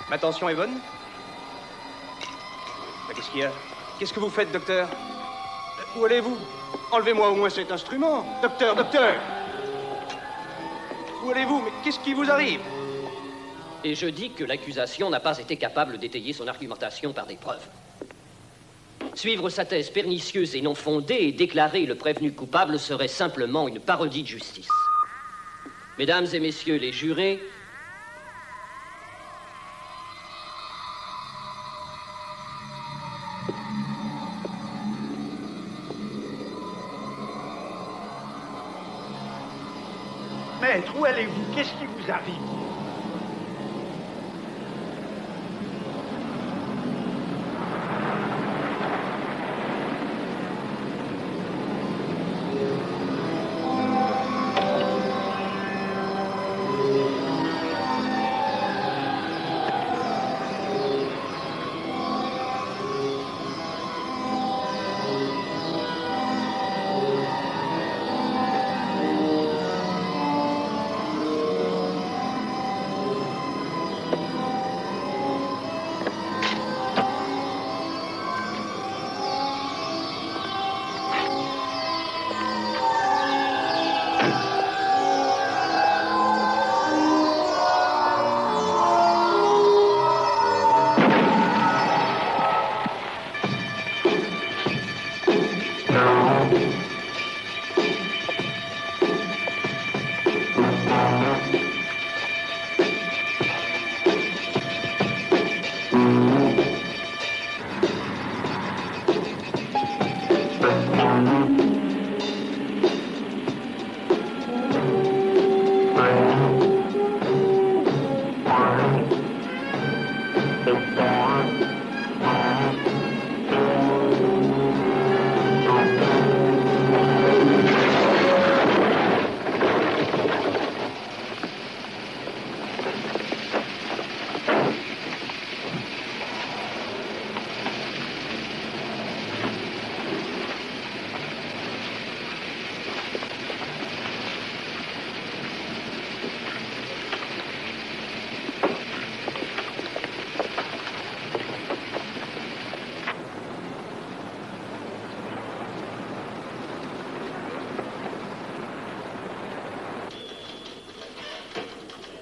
Ma tension est bonne? Qu'est-ce qu'il y a? Qu'est-ce que vous faites, docteur? Où allez-vous? Enlevez-moi au moins cet instrument. Docteur, docteur! Où allez-vous? Mais qu'est-ce qui vous arrive? Et je dis que l'accusation n'a pas été capable d'étayer son argumentation par des preuves. Suivre sa thèse pernicieuse et non fondée et déclarer le prévenu coupable serait simplement une parodie de justice. Mesdames et messieurs les jurés, Maître, où allez-vous? Qu'est-ce qui vous arrive?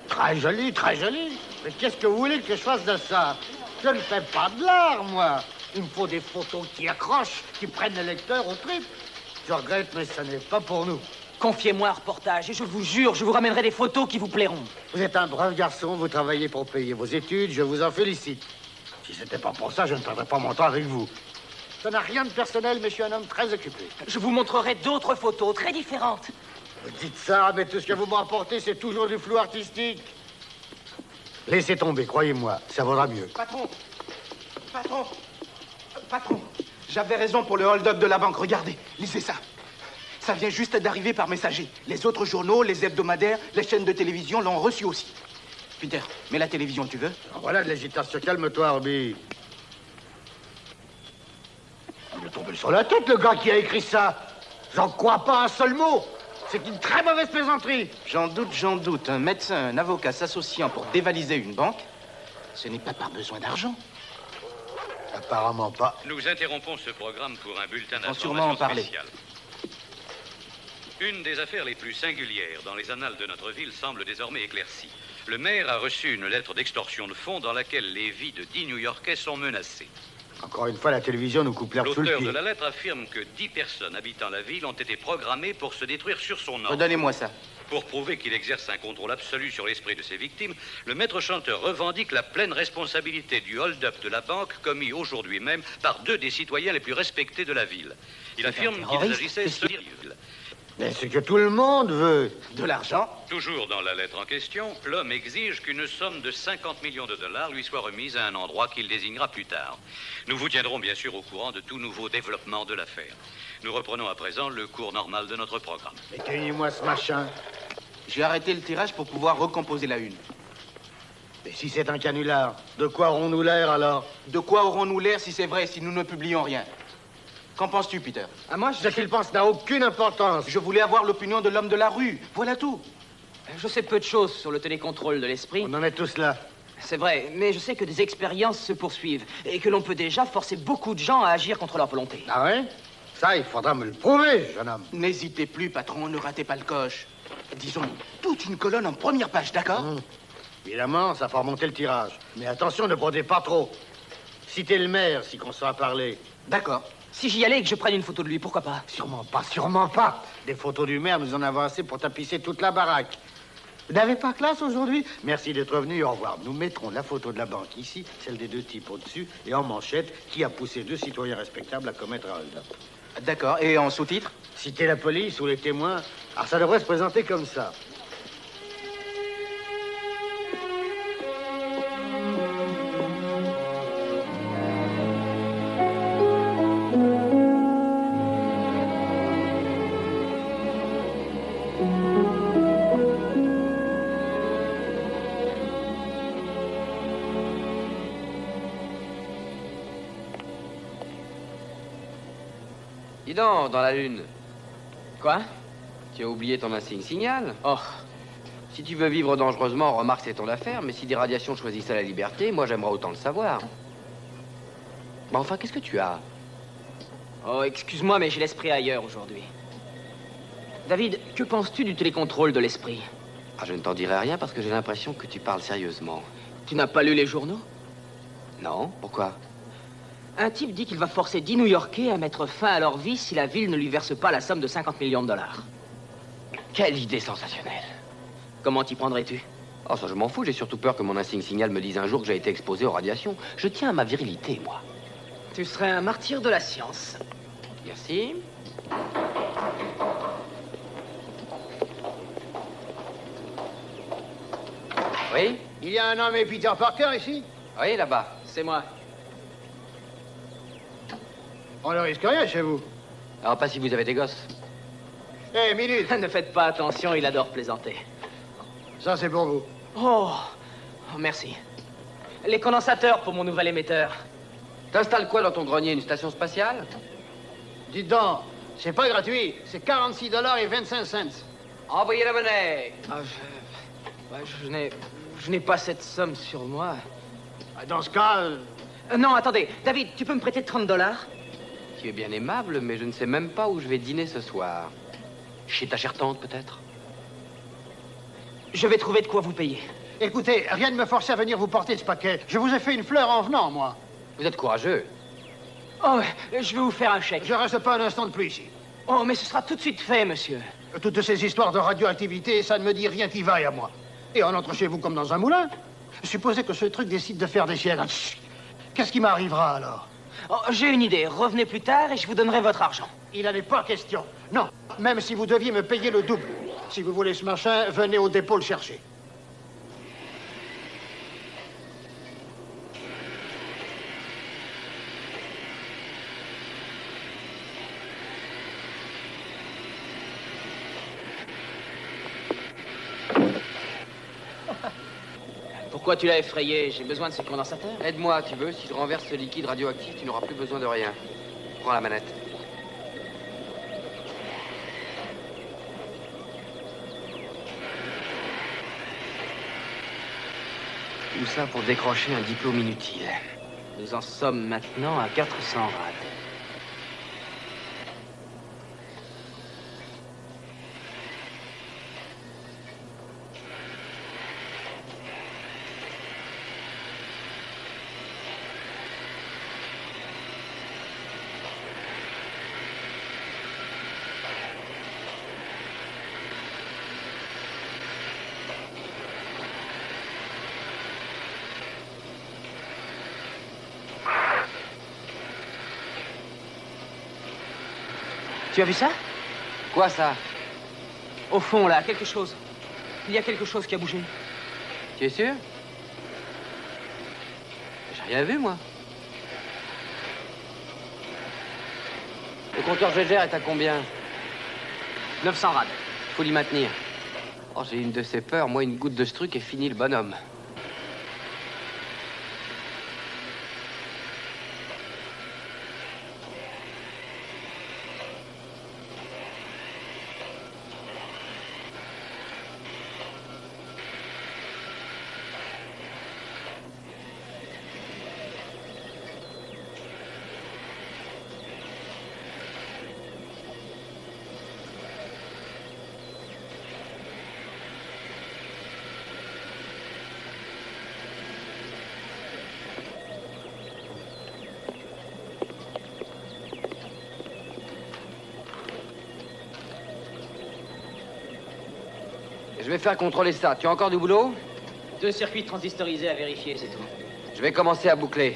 Très joli, très joli. Mais qu'est-ce que vous voulez que je fasse de ça? Je ne fais pas de l'art, moi. Il me faut des photos qui accrochent, qui prennent le lecteur au trip. Je regrette, mais ce n'est pas pour nous. Confiez-moi un reportage et je vous jure, je vous ramènerai des photos qui vous plairont. Vous êtes un brave garçon, vous travaillez pour payer vos études, je vous en félicite. Si c'était pas pour ça, je ne perdrais pas mon temps avec vous. Ça n'a rien de personnel, mais je suis un homme très occupé. Je vous montrerai d'autres photos très différentes. Vous dites ça, mais tout ce que vous me rapportez, c'est toujours du flou artistique. Laissez tomber, croyez-moi, ça vaudra mieux. Patron, j'avais raison pour le hold-up de la banque. Regardez, lisez ça. Ça vient juste d'arriver par messager. Les autres journaux, les hebdomadaires, les chaînes de télévision l'ont reçu aussi. Peter, mets la télévision, tu veux? Voilà de l'agitation. Calme-toi, Herbie. Il est tombé sur la tête, le gars qui a écrit ça. J'en crois pas un seul mot. C'est une très mauvaise plaisanterie. J'en doute. Un médecin, un avocat s'associant pour dévaliser une banque, ce n'est pas par besoin d'argent. Apparemment pas. Nous interrompons ce programme pour un bulletin On va sûrement en d'information parler. spécial. Une des affaires les plus singulières dans les annales de notre ville semble désormais éclaircie. Le maire a reçu une lettre d'extorsion de fonds dans laquelle les vies de 10 New-Yorkais sont menacées. Encore une fois, la télévision nous coupe l'herbe sous le L'auteur pied. de la lettre affirme que 10 personnes habitant la ville ont été programmées pour se détruire sur son ordre. Redonnez-moi ça. Pour prouver qu'il exerce un contrôle absolu sur l'esprit de ses victimes, le maître chanteur revendique la pleine responsabilité du hold-up de la banque commis aujourd'hui même par 2 des citoyens les plus respectés de la ville. Il affirme qu'il s'agissait Mais c'est que tout le monde veut. De l'argent? Toujours dans la lettre en question, l'homme exige qu'une somme de 50 millions de dollars lui soit remise à un endroit qu'il désignera plus tard. Nous vous tiendrons bien sûr au courant de tout nouveau développement de l'affaire. Nous reprenons à présent le cours normal de notre programme. Éteignez-moi ce machin. J'ai arrêté le tirage pour pouvoir recomposer la une. Mais si c'est un canular, de quoi aurons-nous l'air alors? De quoi aurons-nous l'air si c'est vrai, si nous ne publions rien? Qu'en penses-tu, Peter? Moi, ce qu'il pense n'a aucune importance. Je voulais avoir l'opinion de l'homme de la rue. Voilà tout. Je sais peu de choses sur le télécontrôle de l'esprit. On en est tous là. C'est vrai, mais je sais que des expériences se poursuivent et que l'on peut déjà forcer beaucoup de gens à agir contre leur volonté. Ah ouais? Ça, il faudra me le prouver, jeune homme. N'hésitez plus, patron, ne ratez pas le coche. Disons, toute une colonne en première page, d'accord? Évidemment, ça fera remonter le tirage. Mais attention, ne brodez pas trop. Citez le maire, si qu'on sent parler. D'accord. Si j'y allais et que je prenne une photo de lui, pourquoi pas? Sûrement pas, sûrement pas. Des photos du maire, nous en avons assez pour tapisser toute la baraque. Vous n'avez pas classe aujourd'hui? Merci d'être venu, au revoir. Nous mettrons la photo de la banque ici, celle des deux types au-dessus, et en manchette, qui a poussé deux citoyens respectables à commettre un hold-up. D'accord, et en sous-titre? Citez la police ou les témoins. Alors ça devrait se présenter comme ça. Dis donc, dans la lune, Quoi? tu as oublié ton insigne signal. Oh, Si tu veux vivre dangereusement, remarque, c'est ton affaire, mais si des radiations choisissaient la liberté, moi j'aimerais autant le savoir. Mais enfin, qu'est-ce que tu as? oh, excuse-moi, mais j'ai l'esprit ailleurs aujourd'hui. David, que penses-tu du télécontrôle de l'esprit? Ah, je ne t'en dirai rien parce que j'ai l'impression que tu parles sérieusement. Tu n'as pas lu les journaux? Non? Pourquoi? Un type dit qu'il va forcer 10 New-Yorkais à mettre fin à leur vie si la ville ne lui verse pas la somme de 50 millions de dollars. Quelle idée sensationnelle! Comment t'y prendrais-tu? Oh, ça, je m'en fous, j'ai surtout peur que mon insigne signal me dise un jour que j'ai été exposé aux radiations. Je tiens à ma virilité, moi. Tu serais un martyr de la science. Merci. Oui? Il y a un nommé Peter Parker ici? Oui, là-bas. C'est moi. On ne risque rien chez vous. Alors, pas si vous avez des gosses. Hé, minute. Ne faites pas attention, il adore plaisanter. Ça, c'est pour vous. Oh, merci. Les condensateurs pour mon nouvel émetteur. T'installes quoi dans ton grenier? Une station spatiale? Dites donc, c'est pas gratuit. C'est 46 $ et 25 cents. Envoyez la monnaie! Ah, je n'ai pas cette somme sur moi. Dans ce cas, Non, attendez. David, tu peux me prêter 30 $? Tu es bien aimable, mais je ne sais même pas où je vais dîner ce soir. Chez ta chère tante, peut-être? Je vais trouver de quoi vous payer. écoutez, rien ne me force à venir vous porter ce paquet. Je vous ai fait une fleur en venant, moi. Vous êtes courageux. Oh, je vais vous faire un chèque. Je reste pas un instant de plus ici. Oh, mais ce sera tout de suite fait, monsieur. Toutes ces histoires de radioactivité, ça ne me dit rien qui vaille à moi. Et on entre chez vous comme dans un moulin. Supposez que ce truc décide de faire des siennes. Chut. Qu'est-ce qui m'arrivera alors? Oh, j'ai une idée. Revenez plus tard et je vous donnerai votre argent. Il n'en est pas question. Non, même si vous deviez me payer le double. Si vous voulez ce machin, venez au dépôt le chercher. Pourquoi tu l'as effrayé? J'ai besoin de ce condensateur. Aide-moi, tu veux. Si je renverse ce liquide radioactif, tu n'auras plus besoin de rien. Prends la manette. Tout ça pour décrocher un diplôme inutile. Nous en sommes maintenant à 400 rades. Tu as vu ça? Quoi, ça? Au fond, là, quelque chose. Il y a quelque chose qui a bougé. Tu es sûr? J'ai rien vu, moi. Le compteur Gégère est à combien? 900 rades. Faut l'y maintenir. Oh, j'ai une de ces peurs. Moi, une goutte de ce truc et fini le bonhomme. Je vais faire contrôler ça. Tu as encore du boulot? 2 circuits transistorisés à vérifier, c'est tout. Je vais commencer à boucler.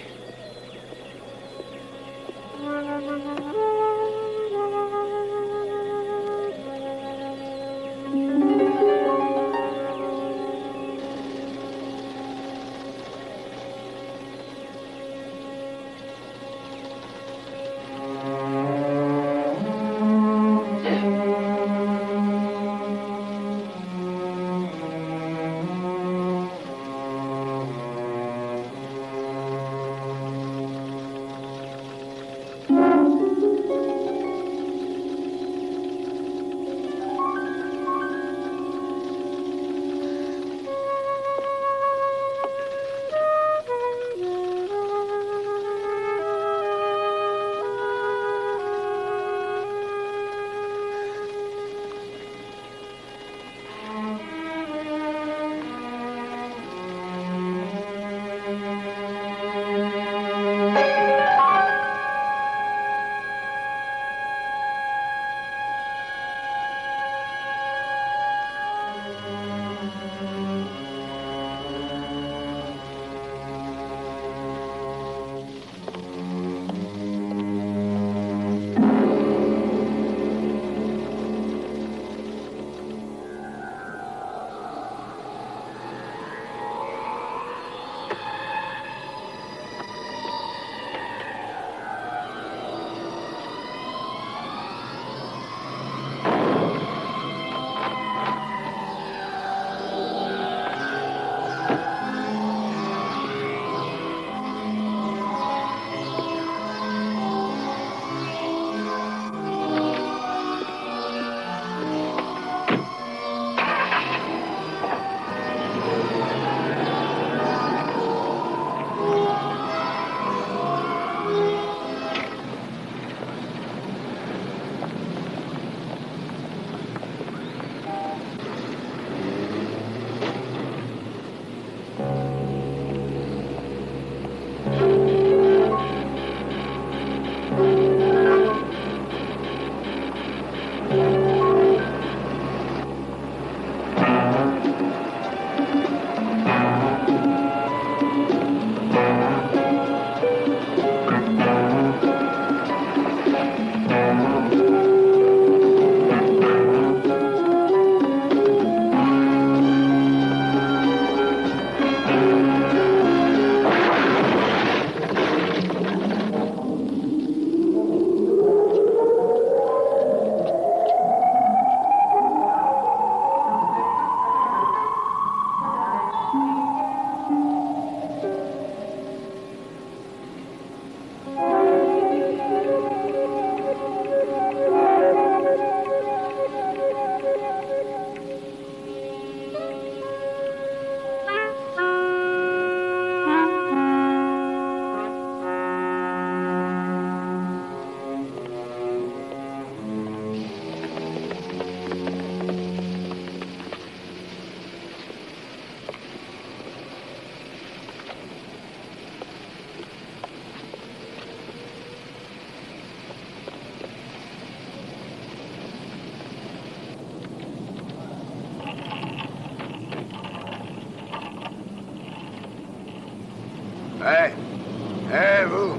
Vous,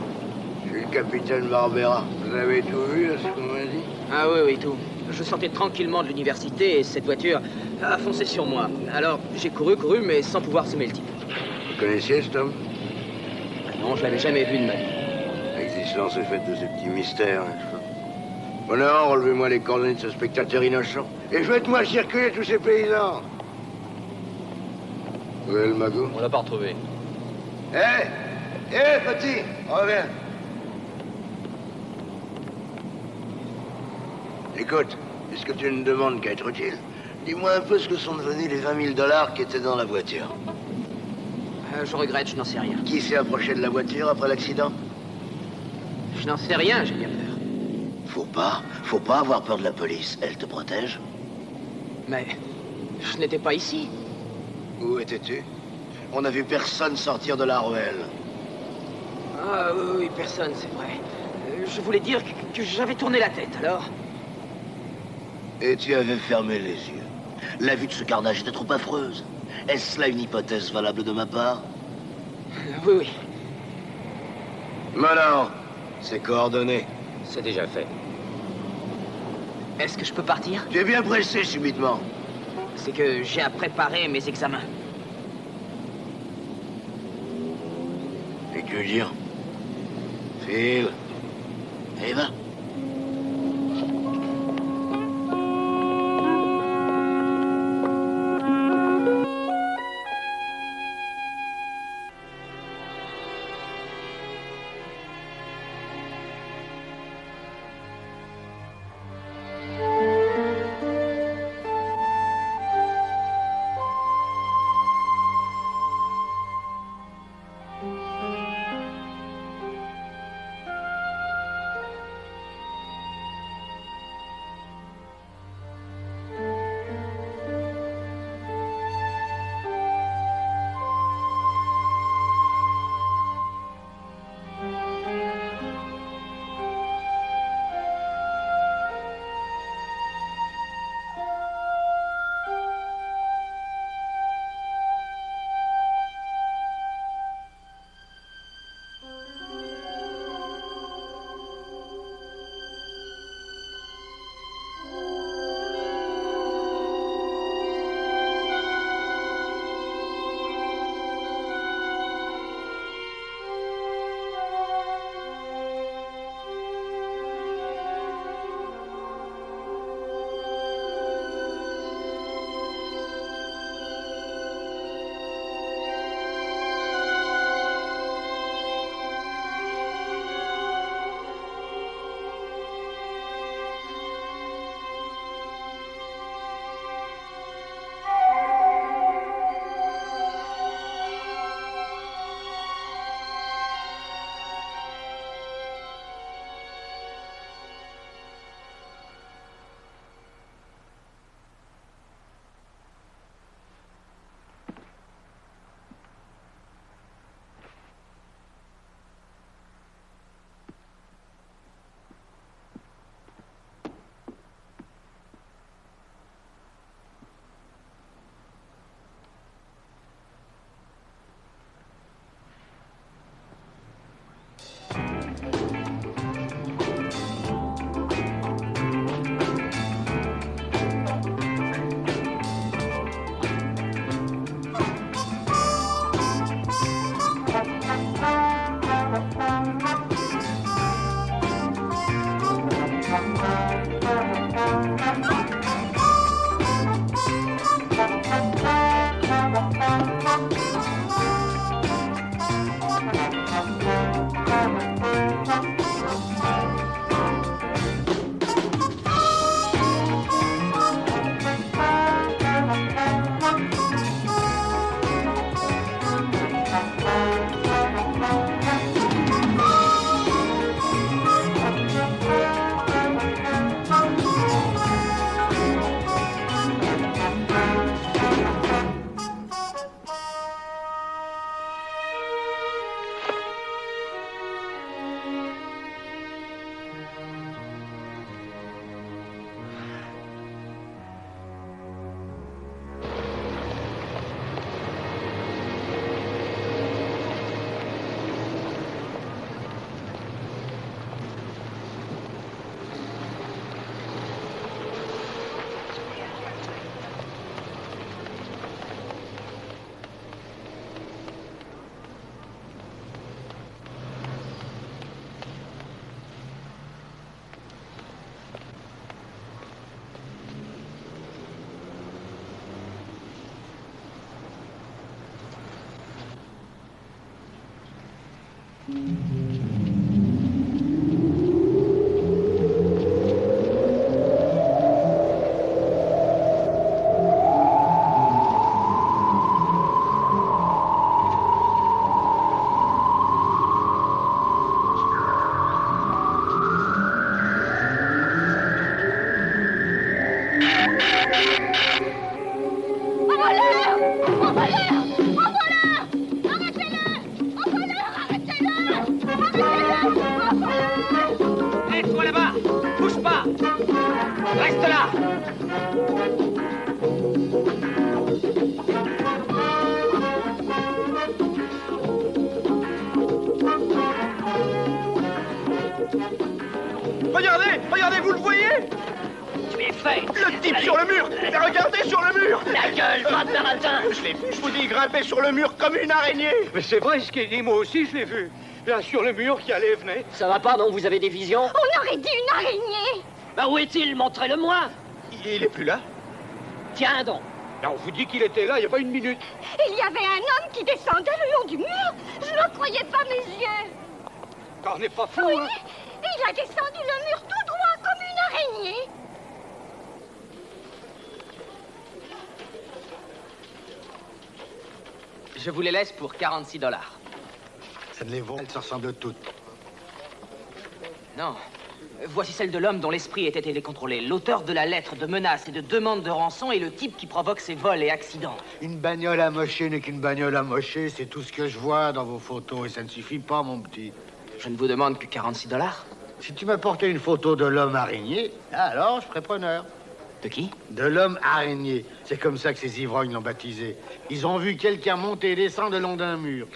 je suis le capitaine Barbera. Vous avez tout vu, ce qu'on m'a dit? Ah oui, oui, tout. Je sortais tranquillement de l'université et cette voiture a foncé sur moi. Alors, j'ai couru, mais sans pouvoir semer le type. Vous connaissiez cet homme? Non, je l'avais jamais vu de ma vie. L'existence est faite de ces petits mystères, n'est-ce pas? Bonheur, relevez-moi les coordonnées de ce spectateur innocent. Et faites-moi circuler tous ces paysans. Où est le magot? On l'a pas retrouvé. Petit, reviens. Écoute, puisque tu ne demandes qu'à être utile, dis-moi un peu ce que sont devenus les 20 000 $ qui étaient dans la voiture. Je regrette, je n'en sais rien. Qui s'est approché de la voiture après l'accident? Je n'en sais rien, j'ai bien peur. Faut pas avoir peur de la police. Elle te protège. Mais je n'étais pas ici. Où étais-tu? On n'a vu personne sortir de la ruelle. Ah oui, personne, c'est vrai. Je voulais dire que j'avais tourné la tête, alors. Et tu avais fermé les yeux. La vue de ce carnage était trop affreuse. Est-ce là une hypothèse valable de ma part? Oui, oui. Maintenant, c'est coordonné. C'est déjà fait. Est-ce que je peux partir? Tu es bien pressé subitement. C'est que j'ai à préparer mes examens. Et tu veux dire? Phil. Eh ben. Reste là! Regardez, regardez, vous le voyez? Tu es fait. Le type sur le mur. Mais regardez sur le mur. La gueule, va de matin. Je l'ai vu, je vous dis, grimper sur le mur comme une araignée. Mais c'est vrai ce qu'il dit, moi aussi je l'ai vu. Là, sur le mur qui allait et venait. Ça va pas, non? Vous avez des visions? On aurait dit une araignée. Bah où est-il? Montrez-le-moi. Il est plus là. Tiens donc. On vous dit qu'il était là il y a pas une minute. Il y avait un homme qui descendait le long du mur. Je ne croyais pas mes yeux. On n'est pas fou, Oui, hein? il a descendu le mur tout droit comme une araignée. Je vous les laisse pour 46 $. Ça ne les vaut. Elles se ressemblent toutes. Non. Voici celle de l'homme dont l'esprit était télécontrôlé. L'auteur de la lettre de menace et de demande de rançon est le type qui provoque ces vols et accidents. Une bagnole amochée n'est qu'une bagnole amochée. C'est tout ce que je vois dans vos photos. Et ça ne suffit pas, mon petit. Je ne vous demande que 46 $. Si tu m'apportais une photo de l'homme araignée, alors je serais preneur. De qui? De l'homme araignée. C'est comme ça que ces ivrognes l'ont baptisé. Ils ont vu quelqu'un monter et descendre le long d'un mur.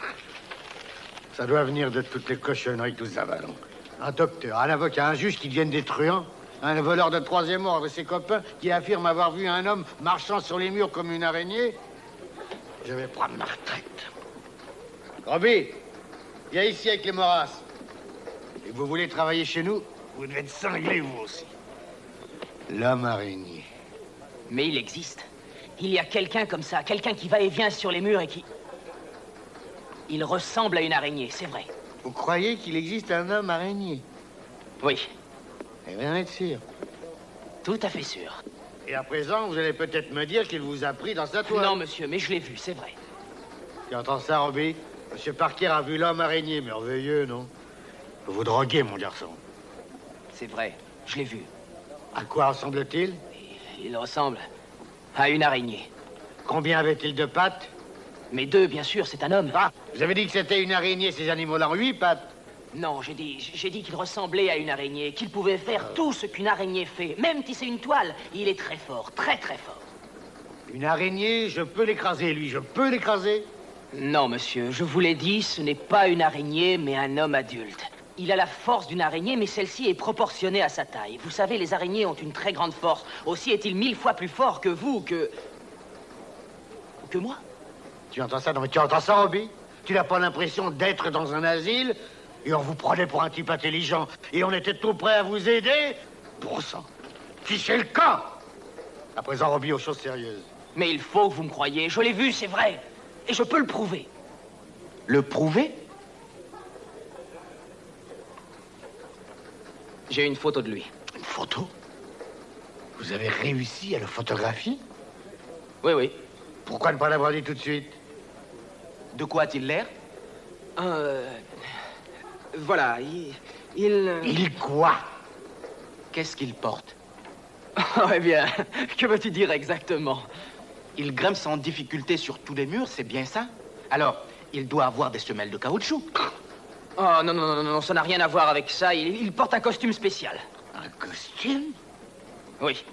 Ça doit venir de toutes les cochonneries que nous avalons. Un docteur, un avocat, un juge qui deviennent des truands, un voleur de troisième ordre et ses copains qui affirment avoir vu un homme marchant sur les murs comme une araignée. Je vais prendre ma retraite. Robbie, viens ici avec les morasses. Et vous voulez travailler chez nous, vous devez être cinglé, vous aussi. L'homme araignée. Mais il existe. Il y a quelqu'un comme ça, quelqu'un qui va et vient sur les murs et qui... Il ressemble à une araignée, c'est vrai. Vous croyez qu'il existe un homme araignée? Oui. Eh bien, être sûr. Tout à fait sûr. Et à présent, vous allez peut-être me dire qu'il vous a pris dans sa toile. Non, monsieur, mais je l'ai vu, c'est vrai. Tu entends ça, Robbie? Monsieur Parker a vu l'homme araignée. Merveilleux, non? Vous vous droguez, mon garçon. C'est vrai, je l'ai vu. À quoi ressemble-t-il? Il ressemble à une araignée. Combien avait-il de pattes? Mais 2, bien sûr, c'est un homme. Ah, vous avez dit que c'était une araignée, ces animaux-là ont 8 pattes. Non, j'ai dit qu'il ressemblait à une araignée, qu'il pouvait faire tout ce qu'une araignée fait, même tisser une toile. Il est très fort, très très fort. Une araignée, je peux l'écraser, lui, je peux l'écraser? Non, monsieur, je vous l'ai dit, ce n'est pas une araignée, mais un homme adulte. Il a la force d'une araignée, mais celle-ci est proportionnée à sa taille. Vous savez, les araignées ont une très grande force. Aussi est-il 1000 fois plus fort que vous, que moi. Tu entends ça? Non, mais tu entends ça, Robbie? Tu n'as pas l'impression d'être dans un asile? Et on vous prenait pour un type intelligent. Et on était tout prêt à vous aider? Bon sang. Fichez le camp! À présent, Robbie, aux choses sérieuses. Mais il faut que vous me croyiez. Je l'ai vu, c'est vrai. Et je peux le prouver. Le prouver? J'ai une photo de lui. Une photo? Vous avez réussi à le photographier? Oui, oui. Pourquoi ne pas l'avoir dit tout de suite? De quoi a-t-il l'air? Voilà, Il quoi? Qu'est-ce qu'il porte? Oh, eh bien, que veux-tu dire exactement? Il grimpe sans difficulté sur tous les murs, c'est bien ça? Alors, il doit avoir des semelles de caoutchouc. Oh, non, non, non, non, ça n'a rien à voir avec ça. Il porte un costume spécial. Un costume? Oui,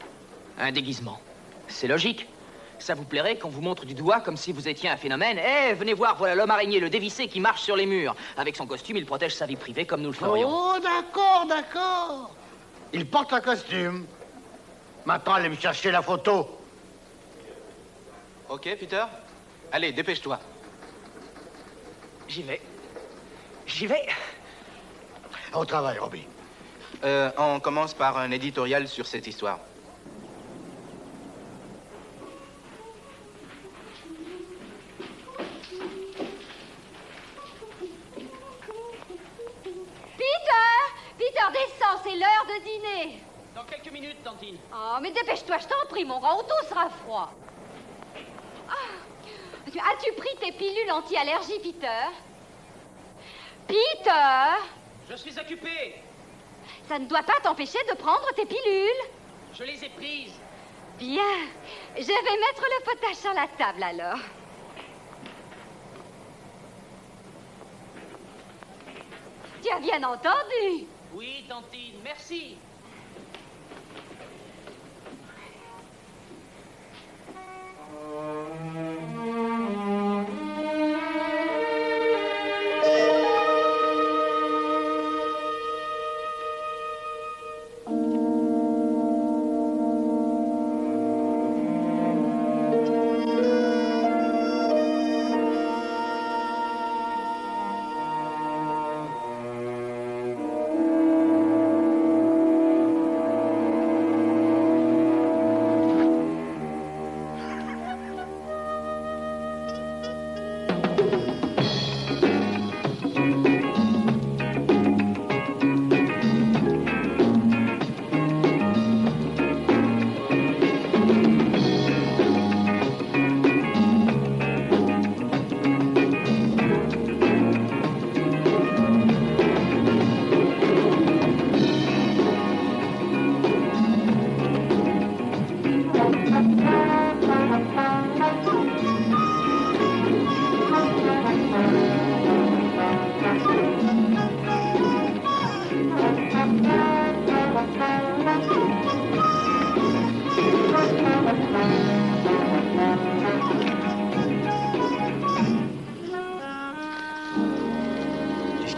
un déguisement. C'est logique. Ça vous plairait qu'on vous montre du doigt comme si vous étiez un phénomène? Eh, venez voir, voilà l'homme araignée, le dévissé qui marche sur les murs. Avec son costume, il protège sa vie privée comme nous le ferions. Oh, d'accord, d'accord. Il porte un costume. Maintenant, allez me chercher la photo. Ok, Peter? Allez, dépêche-toi. J'y vais. J'y vais. Au travail, Robbie. On commence par un éditorial sur cette histoire. Peter, descends, c'est l'heure de dîner. Dans quelques minutes, Tantine. Oh, mais dépêche-toi, je t'en prie, mon grand, ou tout sera froid. Ah. As-tu pris tes pilules anti-allergie, Peter? Peter! Je suis occupé. Ça ne doit pas t'empêcher de prendre tes pilules. Je les ai prises. Bien. Je vais mettre le potage sur la table, alors. Tu as bien entendu? Oui, Tantine, merci.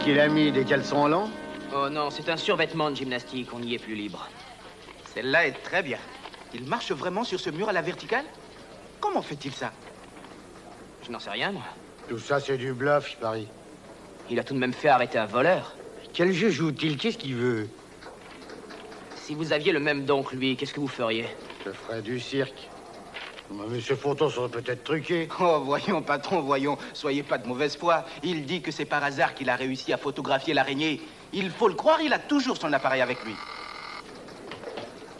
qu'il a mis des caleçons longs? Oh non, c'est un survêtement de gymnastique, on n'y est plus libre. Celle-là est très bien. Il marche vraiment sur ce mur à la verticale? Comment fait-il ça? Je n'en sais rien, moi. Tout ça, c'est du bluff, je parie. Il a tout de même fait arrêter un voleur. Quel jeu joue-t-il? Qu'est-ce qu'il veut? Si vous aviez le même don que lui, qu'est-ce que vous feriez? Je ferais du cirque. Mais ces photos seraient peut-être truquées. Oh, voyons, patron, voyons. Soyez pas de mauvaise foi. Il dit que c'est par hasard qu'il a réussi à photographier l'araignée. Il faut le croire, il a toujours son appareil avec lui.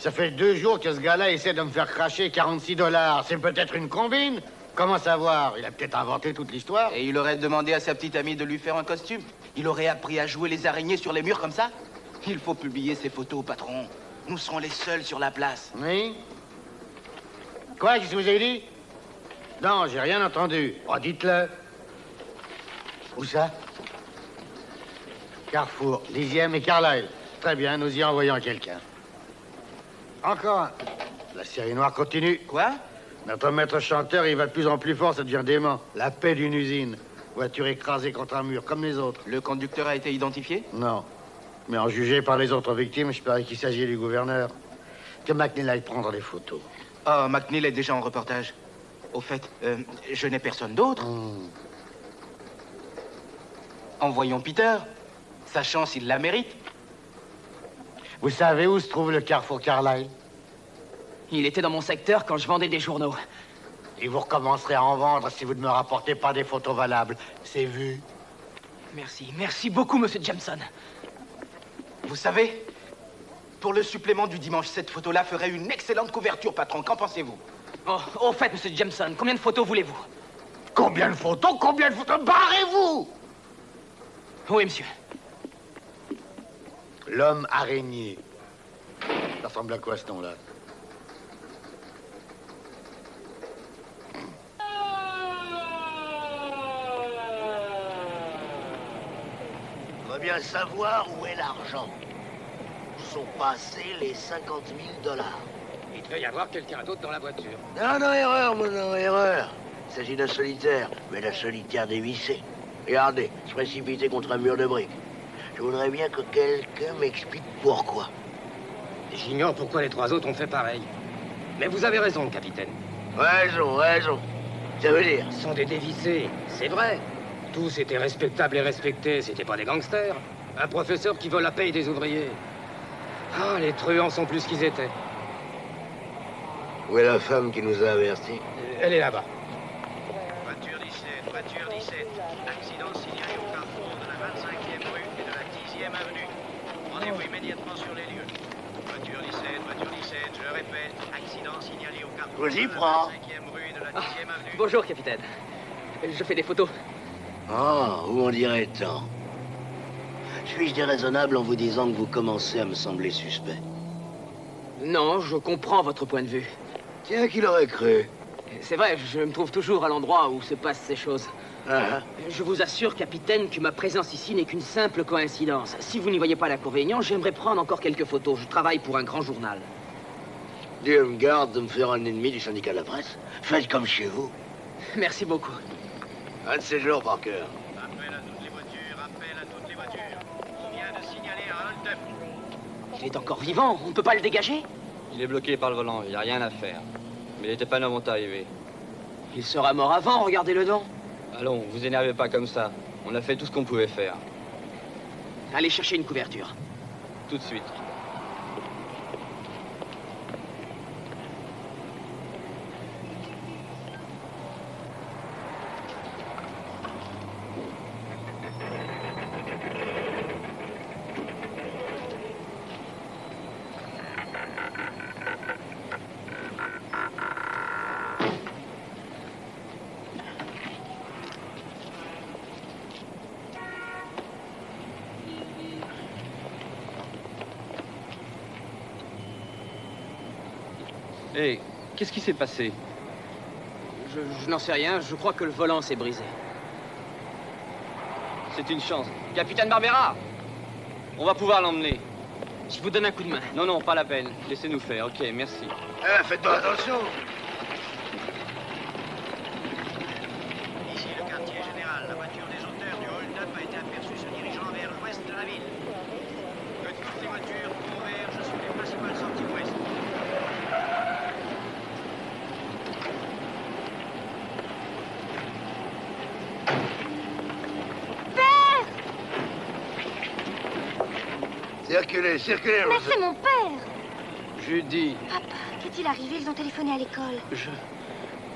Ça fait 2 jours que ce gars-là essaie de me faire cracher 46 $. C'est peut-être une combine? Comment savoir? Il a peut-être inventé toute l'histoire. Et il aurait demandé à sa petite amie de lui faire un costume. Il aurait appris à jouer les araignées sur les murs comme ça. Il faut publier ces photos, patron. Nous serons les seuls sur la place. Oui? Quoi, qu'est-ce que vous avez dit? Non, j'ai rien entendu. Oh, dites-le. Où ça? Carrefour, 10e et Carlisle. Très bien, nous y envoyons quelqu'un. Encore un. La série noire continue. Quoi? Notre maître chanteur, il va de plus en plus fort, ça devient dément. La paix d'une usine. Voiture écrasée contre un mur, comme les autres. Le conducteur a été identifié? Non. Mais en jugé par les autres victimes, je parie qu'il s'agit du gouverneur. Que McNeil aille prendre les photos. Oh, McNeil est déjà en reportage. Au fait, je n'ai personne d'autre. Envoyons Peter. Sa chance, il la mérite. Vous savez où se trouve le Carrefour Carlisle? Il était dans mon secteur quand je vendais des journaux. Et vous recommencerez à en vendre si vous ne me rapportez pas des photos valables. C'est vu. Merci, merci beaucoup, monsieur Jameson. Vous savez, pour le supplément du dimanche, cette photo-là ferait une excellente couverture, patron. Qu'en pensez-vous? Oh, au fait, monsieur Jameson, combien de photos voulez-vous? Combien de photos? Combien de photos? Barrez-vous! Oui, monsieur. L'homme araignée. Ça ressemble à quoi, ce nom-là? On va bien savoir où est l'argent. Où sont passés les 50 000 $. Il devait y avoir quelqu'un d'autre dans la voiture. Non, non, erreur, mon nom, erreur. Il s'agit d'un solitaire, mais d'un solitaire dévissé. Regardez, se précipiter contre un mur de briques. Je voudrais bien que quelqu'un m'explique pourquoi. J'ignore pourquoi les 3 autres ont fait pareil. Mais vous avez raison, capitaine. Raison, raison. Ça veut dire? Ce sont des dévissés, c'est vrai. Tous étaient respectables et respectés, c'était pas des gangsters. Un professeur qui vole la paye des ouvriers. Ah, les truands sont plus qu'ils étaient. Où est la femme qui nous a avertis? Elle est là-bas. Voiture 17, voiture 17. Accident signalé au carrefour de la 25e rue et de la 10e avenue. Rendez-vous immédiatement sur les lieux. Voiture 17, je répète, accident signalé au carrefour Vous y de la prends. 25e rue et de la 10e avenue. Bonjour, capitaine. Je fais des photos. Oh, où on dirait tant. Suis-je déraisonnable en vous disant que vous commencez à me sembler suspect? Non, je comprends votre point de vue. Tiens, qui l'aurait cru? C'est vrai, je me trouve toujours à l'endroit où se passent ces choses. Ah, Je vous assure, capitaine, que ma présence ici n'est qu'une simple coïncidence. Si vous n'y voyez pas l'inconvénient, j'aimerais prendre encore quelques photos. Je travaille pour un grand journal. Dieu me garde de me faire un ennemi du syndicat de la presse. Faites comme chez vous. Merci beaucoup. Un de ces jours, Parker. Appel à toutes les voitures, appel à toutes les voitures. On vient de signaler un hold-up. Il est encore vivant, on ne peut pas le dégager? Il est bloqué par le volant, il n'y a rien à faire. Mais les dépanneurs vont arriver. Il sera mort avant, regardez-le donc. Allons, vous énervez pas comme ça. On a fait tout ce qu'on pouvait faire. Allez chercher une couverture. Tout de suite. Hé, qu'est-ce qui s'est passé? Je n'en sais rien, je crois que le volant s'est brisé. C'est une chance. Capitaine Barbera! On va pouvoir l'emmener. Je vous donne un coup de main. Non, non, pas la peine. Laissez-nous faire. Ok, merci. Faites-moi attention. Ici le quartier général. La voiture des auteurs du hold-up a été aperçue se dirigeant vers Circulez, circulez. Mais c'est mon père. Judy, Papa, qu'est-il arrivé? Ils ont téléphoné à l'école.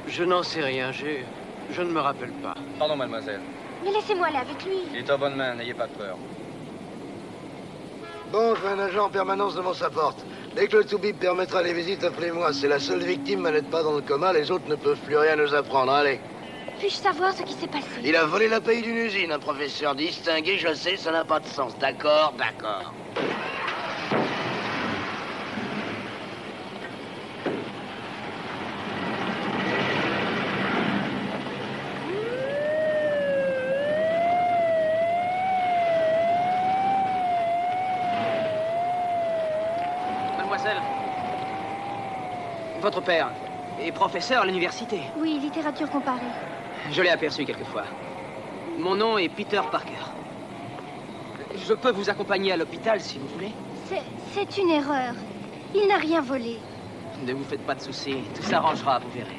je n'en sais rien. Je ne me rappelle pas. Pardon, mademoiselle. Mais laissez-moi aller avec lui. Il est en bonne main, n'ayez pas peur. Bon, je mets un agent en permanence devant sa porte. Dès que le Toubib permettra les visites, appelez-moi. C'est la seule victime, elle n'est pas dans le coma. Les autres ne peuvent plus rien nous apprendre. Allez. Puis-je savoir ce qui s'est passé? Il a volé la paye d'une usine, un professeur distingué, je sais, ça n'a pas de sens. D'accord, d'accord. Mademoiselle, votre père est professeur à l'université. Oui, littérature comparée. Je l'ai aperçu quelquefois. Mon nom est Peter Parker. Je peux vous accompagner à l'hôpital si vous voulez. C'est une erreur. Il n'a rien volé. Ne vous faites pas de soucis, tout s'arrangera, vous verrez.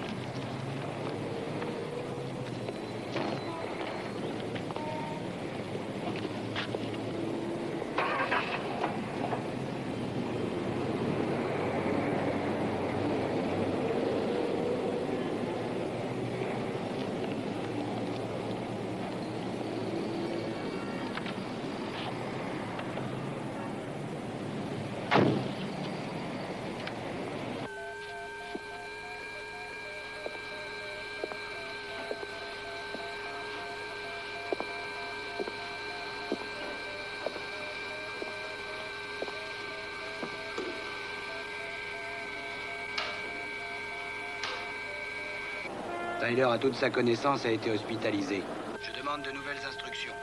Tyler, à toute sa connaissance, a été hospitalisé. Je demande de nouvelles instructions.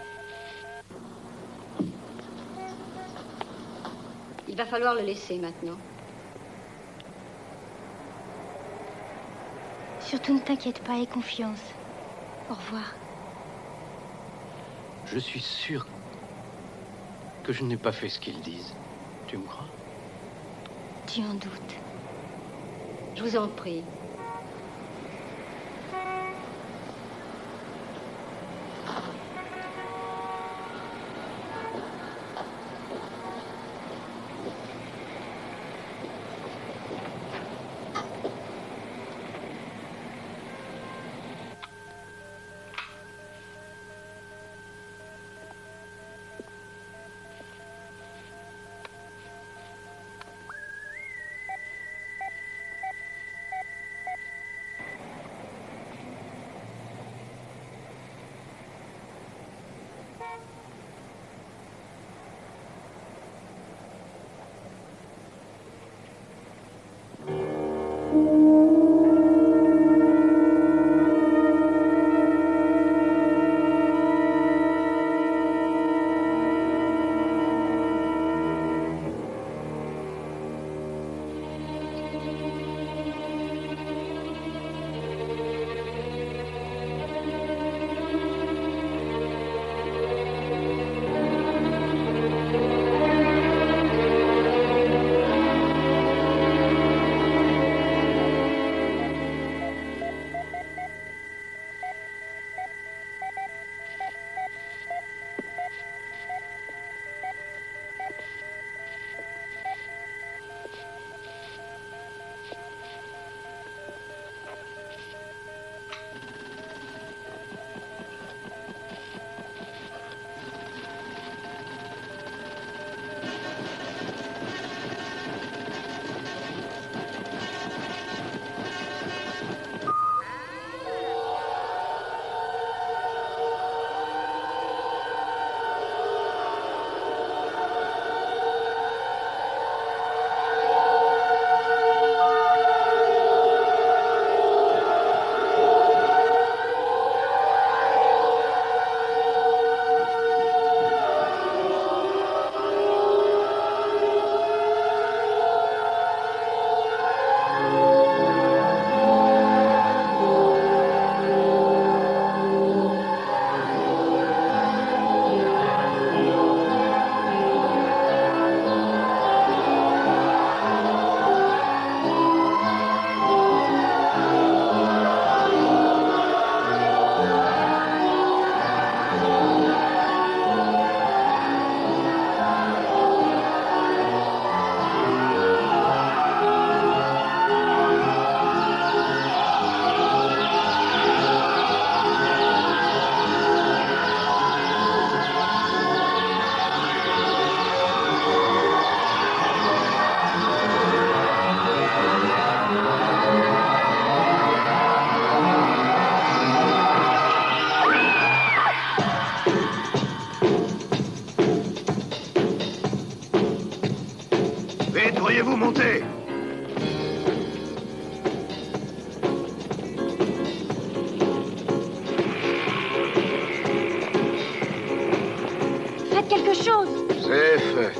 Il va falloir le laisser maintenant. Surtout ne t'inquiète pas, aie confiance. Au revoir. Je suis sûr que je n'ai pas fait ce qu'ils disent. Tu me crois? Tu en doutes. Je vous en prie. Vite, pourriez-vous monter? Faites quelque chose. C'est fait.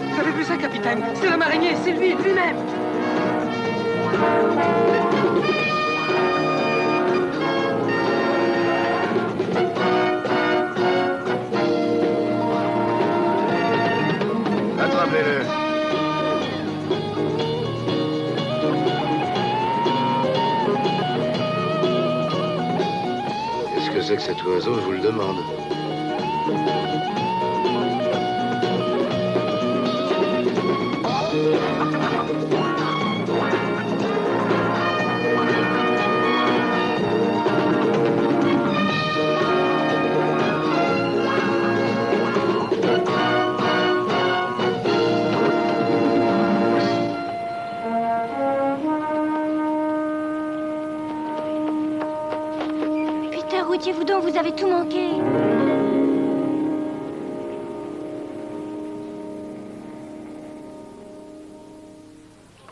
Vous avez vu ça, capitaine? C'est l'homme araignée, c'est lui, lui-même. Attrapez-le. Qu'est-ce que c'est que cet oiseau, je vous le demande? Peter, où étiez-vous donc? Vous avez tout manqué.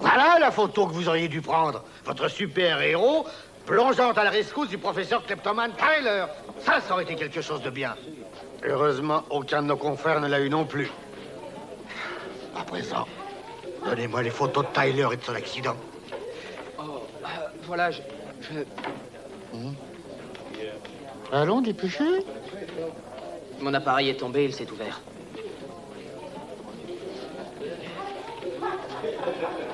Voilà la photo que vous auriez dû prendre. Votre super-héros plongeant à la rescousse du professeur kleptomane Tyler. Ça aurait été quelque chose de bien. Heureusement, aucun de nos confrères ne l'a eu non plus. À présent, donnez-moi les photos de Tyler et de son accident. Voilà, Allons, dépêchez. Mon appareil est tombé, il s'est ouvert.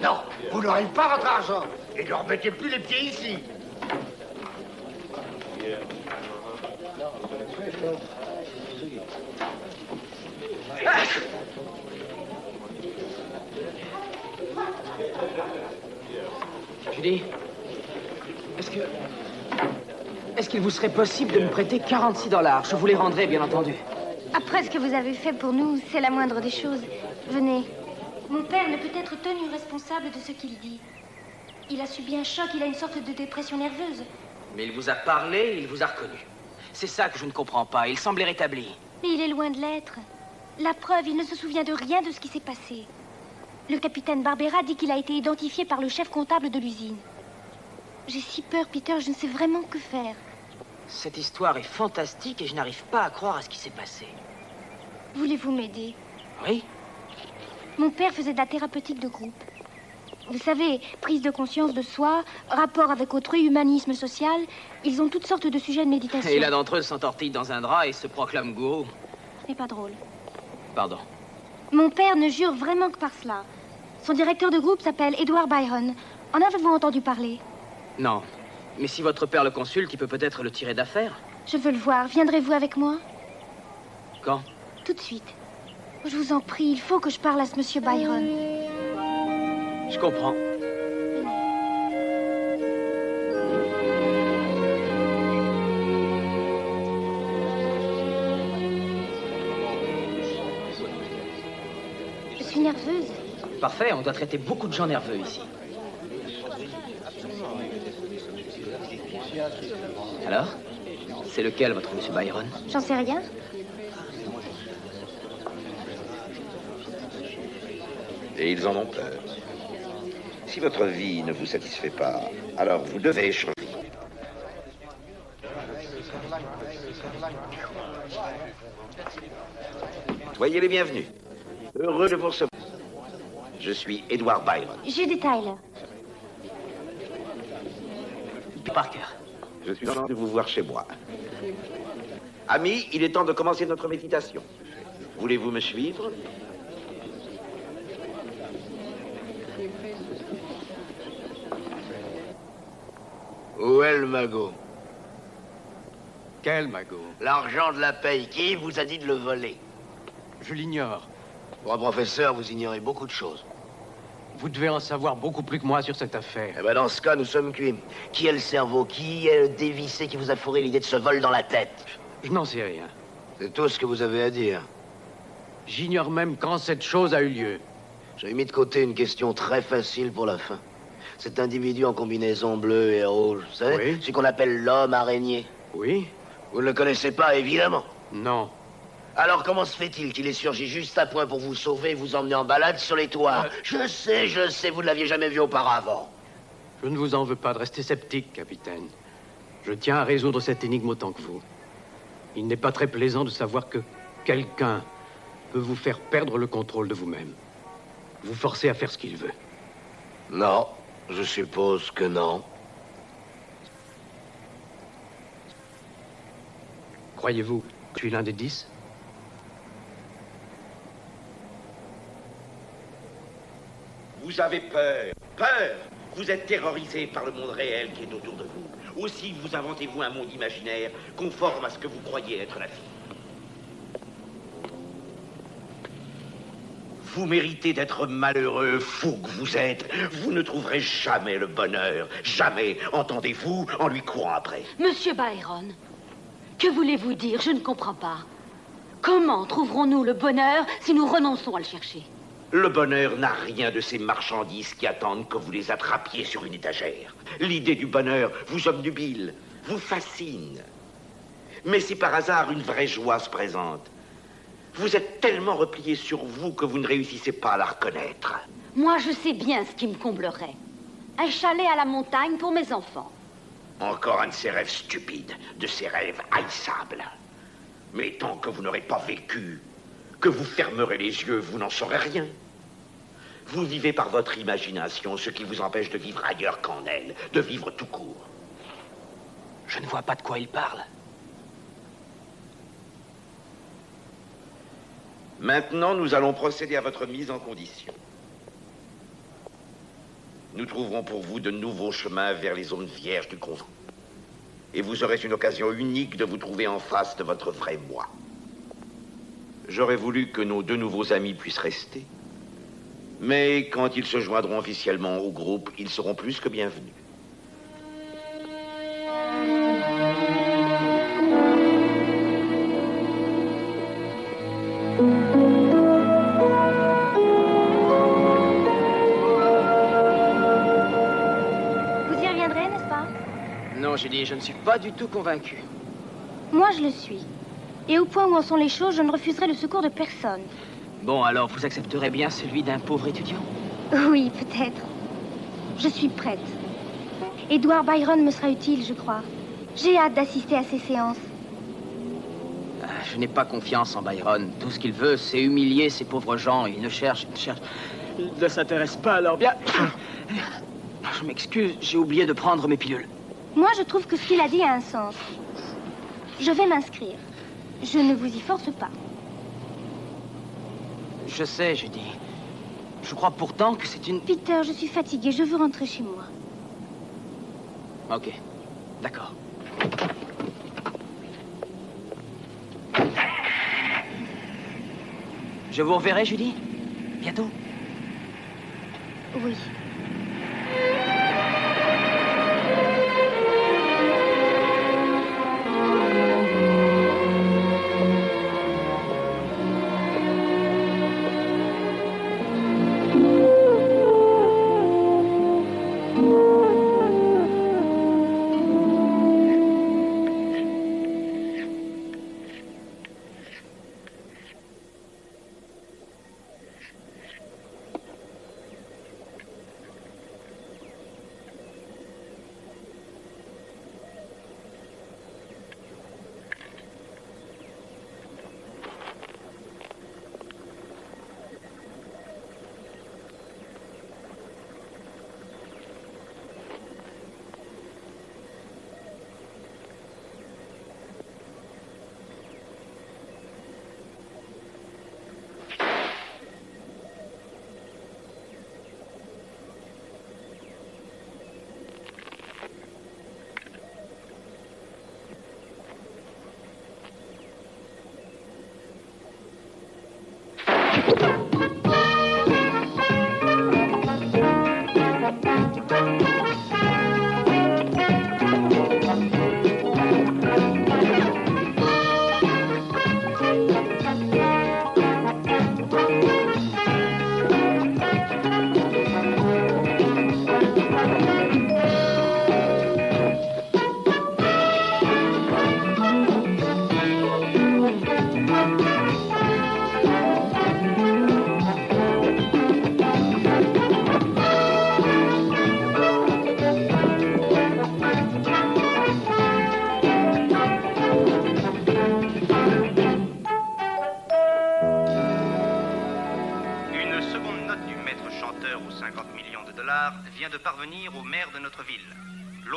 Non, vous n'aurez pas votre argent. Et ne remettez plus les pieds ici. Judy, est-ce qu'il vous serait possible de me prêter 46 $? Je vous les rendrai, bien entendu. Après ce que vous avez fait pour nous, c'est la moindre des choses. Venez. Mon père ne peut être tenu responsable de ce qu'il dit. Il a subi un choc, il a une sorte de dépression nerveuse. Mais il vous a parlé, il vous a reconnu. C'est ça que je ne comprends pas. Il semblait rétabli. Mais il est loin de l'être. La preuve, il ne se souvient de rien de ce qui s'est passé. Le capitaine Barbera dit qu'il a été identifié par le chef comptable de l'usine. J'ai si peur, Peter, je ne sais vraiment que faire. Cette histoire est fantastique et je n'arrive pas à croire à ce qui s'est passé. Voulez-vous m'aider? Oui? Mon père faisait de la thérapeutique de groupe. Vous savez, prise de conscience de soi, rapport avec autrui, humanisme social, ils ont toutes sortes de sujets de méditation. Et l'un d'entre eux s'entortille dans un drap et se proclame gourou. Ce n'est pas drôle. Pardon. Mon père ne jure vraiment que par cela. Son directeur de groupe s'appelle Edward Byron. En avez-vous entendu parler? Non. Mais si votre père le consulte, il peut peut-être le tirer d'affaire. Je veux le voir. Viendrez-vous avec moi? Quand? Tout de suite. Je vous en prie, il faut que je parle à ce monsieur Byron. Je comprends. Je suis nerveuse. Parfait, on doit traiter beaucoup de gens nerveux ici. Alors? C'est lequel, votre monsieur Byron? J'en sais rien. Et ils en ont peur. Si votre vie ne vous satisfait pas, alors vous devez changer. Soyez les bienvenus. Heureux de vous recevoir. Je suis Edward Byron. Judy Tyler. Parker. Je suis content de vous voir chez moi. Amis, il est temps de commencer notre méditation. Voulez-vous me suivre? Où est le magot? Quel magot? L'argent de la paye. Qui vous a dit de le voler? Je l'ignore. Pour un professeur, vous ignorez beaucoup de choses. Vous devez en savoir beaucoup plus que moi sur cette affaire. Eh ben dans ce cas, nous sommes cuits. Qui est le cerveau? Qui est le dévissé qui vous a fourré l'idée de ce vol dans la tête? Je n'en sais rien. C'est tout ce que vous avez à dire. J'ignore même quand cette chose a eu lieu. J'ai mis de côté une question très facile pour la fin. Cet individu en combinaison bleue et rouge, vous savez? Oui. Celui qu'on appelle l'homme araignée. Oui? Vous ne le connaissez pas, évidemment. Non. Alors comment se fait-il qu'il ait surgi juste à point pour vous sauver et vous emmener en balade sur les toits? Je sais, vous ne l'aviez jamais vu auparavant. Je ne vous en veux pas de rester sceptique, capitaine. Je tiens à résoudre cette énigme autant que vous. Il n'est pas très plaisant de savoir que quelqu'un peut vous faire perdre le contrôle de vous-même. Vous forcer à faire ce qu'il veut. Non, je suppose que non. Croyez-vous que je suis l'un des 10? Vous avez peur. Peur. Vous êtes terrorisé par le monde réel qui est autour de vous. Aussi vous inventez-vous un monde imaginaire conforme à ce que vous croyez être la vie. Vous méritez d'être malheureux, fou que vous êtes. Vous ne trouverez jamais le bonheur. Jamais, entendez-vous, en lui courant après. Monsieur Byron, que voulez-vous dire? Je ne comprends pas. Comment trouverons-nous le bonheur si nous renonçons à le chercher? Le bonheur n'a rien de ces marchandises qui attendent que vous les attrapiez sur une étagère. L'idée du bonheur vous obnubile, vous fascine. Mais si par hasard une vraie joie se présente, vous êtes tellement replié sur vous que vous ne réussissez pas à la reconnaître. Moi, je sais bien ce qui me comblerait. Un chalet à la montagne pour mes enfants. Encore un de ces rêves stupides, de ces rêves haïssables. Mais tant que vous n'aurez pas vécu, que vous fermerez les yeux, vous n'en saurez rien. Vous vivez par votre imagination, ce qui vous empêche de vivre ailleurs qu'en elle, de vivre tout court. Je ne vois pas de quoi il parle. Maintenant, nous allons procéder à votre mise en condition. Nous trouverons pour vous de nouveaux chemins vers les zones vierges du convent. Et vous aurez une occasion unique de vous trouver en face de votre vrai moi. J'aurais voulu que nos deux nouveaux amis puissent rester. Mais quand ils se joindront officiellement au groupe, ils seront plus que bienvenus. Vous y reviendrez, n'est-ce pas? Non, Julie, je ne suis pas du tout convaincu. Moi, je le suis. Et au point où en sont les choses, je ne refuserai le secours de personne. Bon, alors, vous accepterez bien celui d'un pauvre étudiant? Oui, peut-être. Je suis prête. Edward Byron me sera utile, je crois. J'ai hâte d'assister à ces séances. Je n'ai pas confiance en Byron. Tout ce qu'il veut, c'est humilier ces pauvres gens. Il ne s'intéresse pas à leur bien. Je m'excuse, j'ai oublié de prendre mes pilules. Moi, je trouve que ce qu'il a dit a un sens. Je vais m'inscrire. Je ne vous y force pas. Je sais, Judy. Je crois pourtant que c'est une... Peter, je suis fatiguée. Je veux rentrer chez moi. Ok, d'accord. Je vous reverrai, Judy? Bientôt? Oui.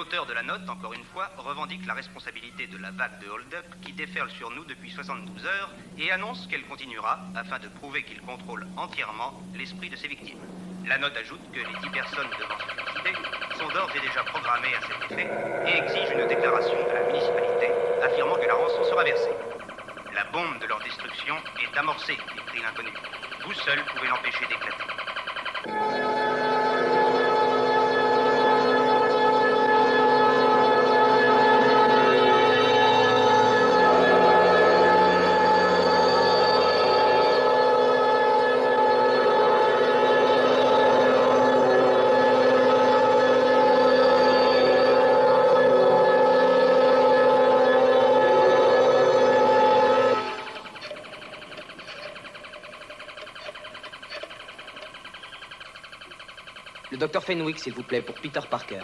L'auteur de la note, encore une fois, revendique la responsabilité de la vague de hold-up qui déferle sur nous depuis 72 heures et annonce qu'elle continuera afin de prouver qu'il contrôle entièrement l'esprit de ses victimes. La note ajoute que les 10 personnes devant se suicider sont d'ores et déjà programmées à cet effet et exige une déclaration de la municipalité affirmant que la rançon sera versée. La bombe de leur destruction est amorcée, écrit l'inconnu. Vous seul pouvez l'empêcher d'éclater. Le docteur Fenwick, s'il vous plaît, pour Peter Parker.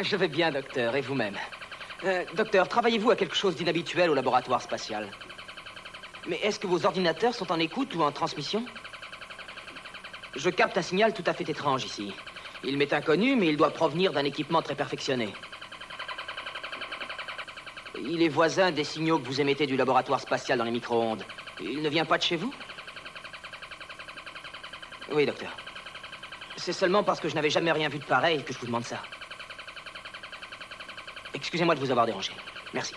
Je vais bien, docteur, et vous-même? Docteur, travaillez-vous à quelque chose d'inhabituel au laboratoire spatial? Mais est-ce que vos ordinateurs sont en écoute ou en transmission? Je capte un signal tout à fait étrange ici. Il m'est inconnu, mais il doit provenir d'un équipement très perfectionné. Il est voisin des signaux que vous émettez du laboratoire spatial dans les micro-ondes. Il ne vient pas de chez vous? Oui, docteur. C'est seulement parce que je n'avais jamais rien vu de pareil que je vous demande ça. Excusez-moi de vous avoir dérangé. Merci.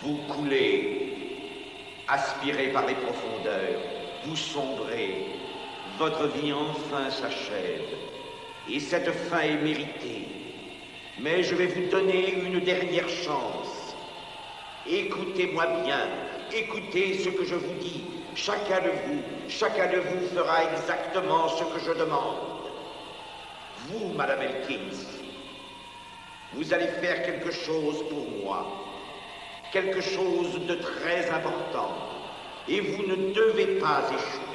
Vous coulez, aspiré par les profondeurs, vous sombrez, votre vie enfin s'achève, et cette fin est méritée. Mais je vais vous donner une dernière chance. Écoutez-moi bien, écoutez ce que je vous dis. Chacun de vous fera exactement ce que je demande. Vous, Madame Elkins, vous allez faire quelque chose pour moi. Quelque chose de très important. Et vous ne devez pas échouer.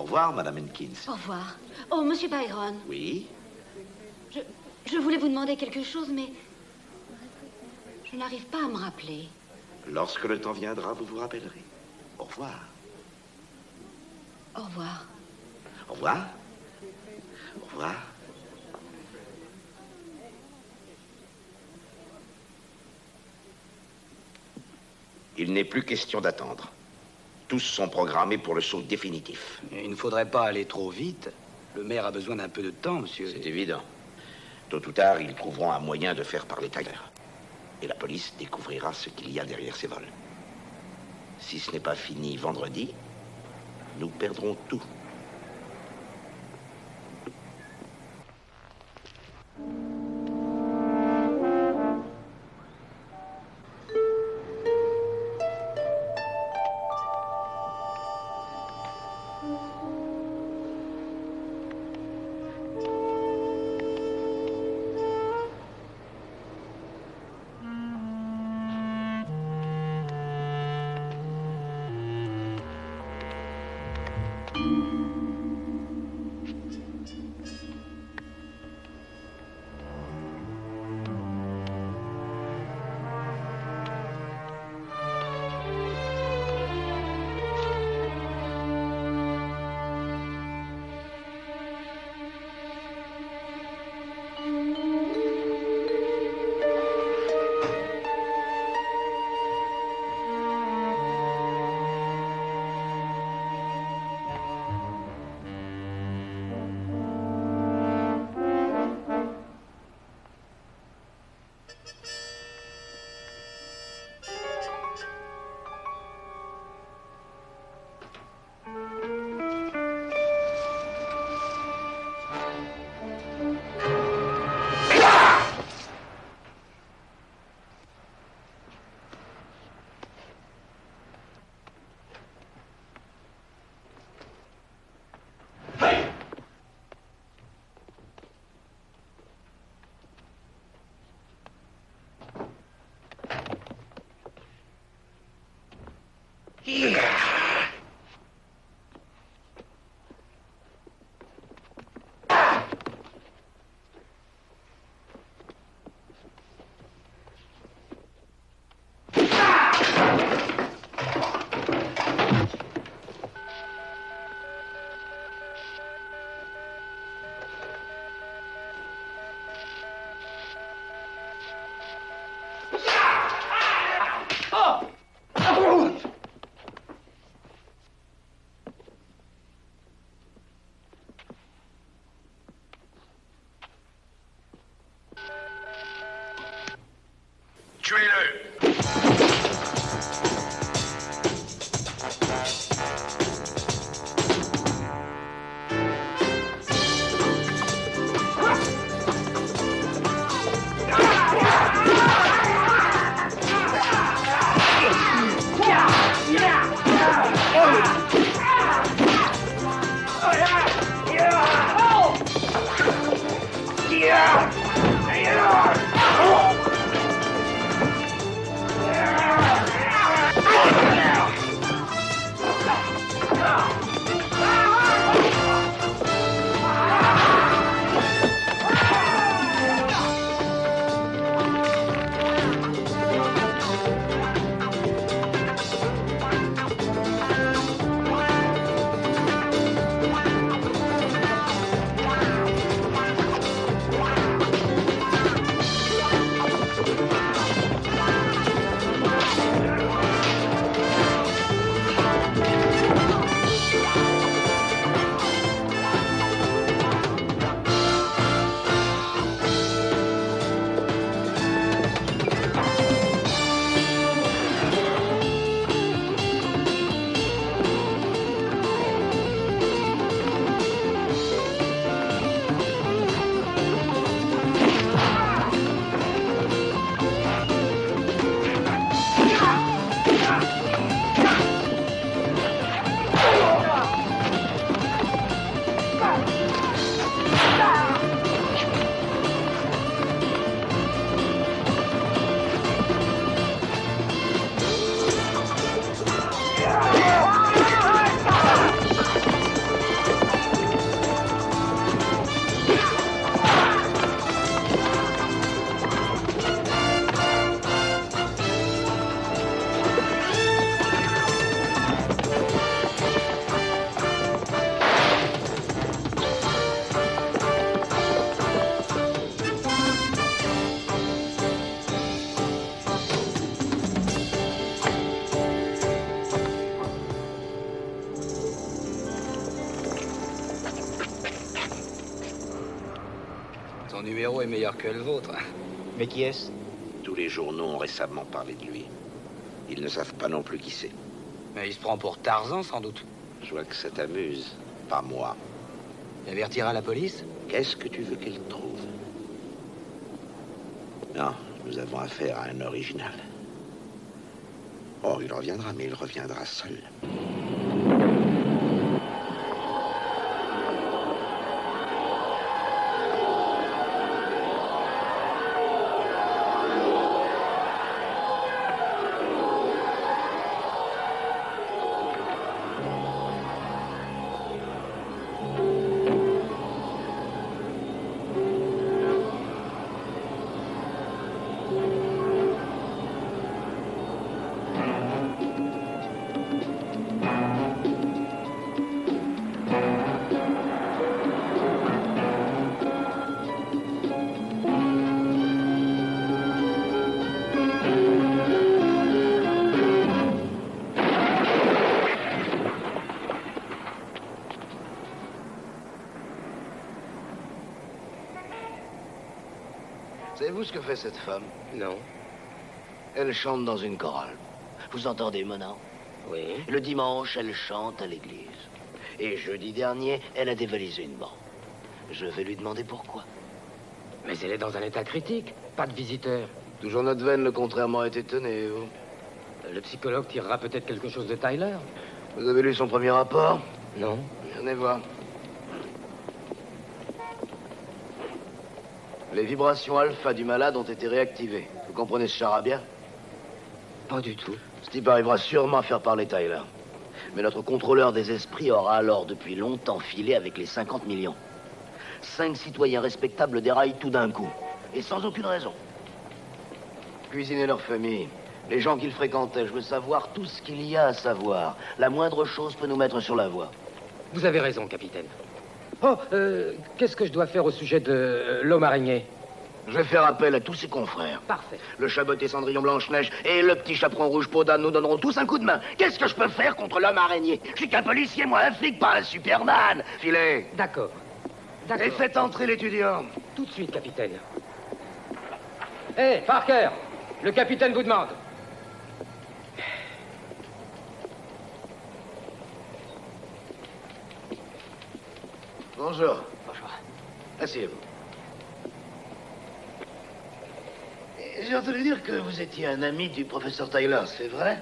Au revoir, Madame Henkins. Au revoir. Oh, Monsieur Byron. Oui? Je voulais vous demander quelque chose, mais je n'arrive pas à me rappeler. Lorsque le temps viendra, vous vous rappellerez. Au revoir. Au revoir. Au revoir. Au revoir. Il n'est plus question d'attendre. Tous sont programmés pour le saut définitif. Il ne faudrait pas aller trop vite. Le maire a besoin d'un peu de temps, monsieur. C'est évident. Tôt ou tard, ils trouveront un moyen de faire parler Tyler. Et la police découvrira ce qu'il y a derrière ces vols. Si ce n'est pas fini vendredi, nous perdrons tout. Son numéro est meilleur que le vôtre. Mais qui est-ce? Tous les journaux ont récemment parlé de lui. Ils ne savent pas non plus qui c'est. Mais il se prend pour Tarzan, sans doute. Je vois que ça t'amuse. Pas moi. Il avertira la police? Qu'est-ce que tu veux qu'elle trouve? Non, nous avons affaire à un original. Oh, il reviendra, mais il reviendra seul. Savez-vous ce que fait cette femme? Non. Elle chante dans une chorale. Vous entendez, Mona? Oui. Le dimanche, elle chante à l'église. Et jeudi dernier, elle a dévalisé une banque. Je vais lui demander pourquoi. Mais elle est dans un état critique. Pas de visiteurs. Toujours notre veine, le contrairement est étonné, vous. Le psychologue tirera peut-être quelque chose de Tyler. Vous avez lu son premier rapport? Non. Venez voir. Les vibrations alpha du malade ont été réactivées. Vous comprenez ce charabia? Pas du tout. Ce type arrivera sûrement à faire parler Tyler. Mais notre contrôleur des esprits aura alors depuis longtemps filé avec les 50 millions. 5 citoyens respectables déraillent tout d'un coup. Et sans aucune raison. Cuisiner leur famille. Les gens qu'ils fréquentaient. Je veux savoir tout ce qu'il y a à savoir. La moindre chose peut nous mettre sur la voie. Vous avez raison, capitaine. Oh, qu'est-ce que je dois faire au sujet de l'homme araignée? Je vais faire appel à tous ses confrères. Parfait. Le Chaboté Cendrillon Blanche-Neige et le petit chaperon rouge peau d'âne nous donneront tous un coup de main. Qu'est-ce que je peux faire contre l'homme araignée? Je suis qu'un policier, moi, un flic, pas un Superman. Filez. D'accord. Et faites entrer l'étudiant. Tout de suite, capitaine. Hé, Parker, le capitaine vous demande. Bonjour. Bonjour. Asseyez-vous. J'ai entendu dire que vous étiez un ami du professeur Tyler, c'est vrai?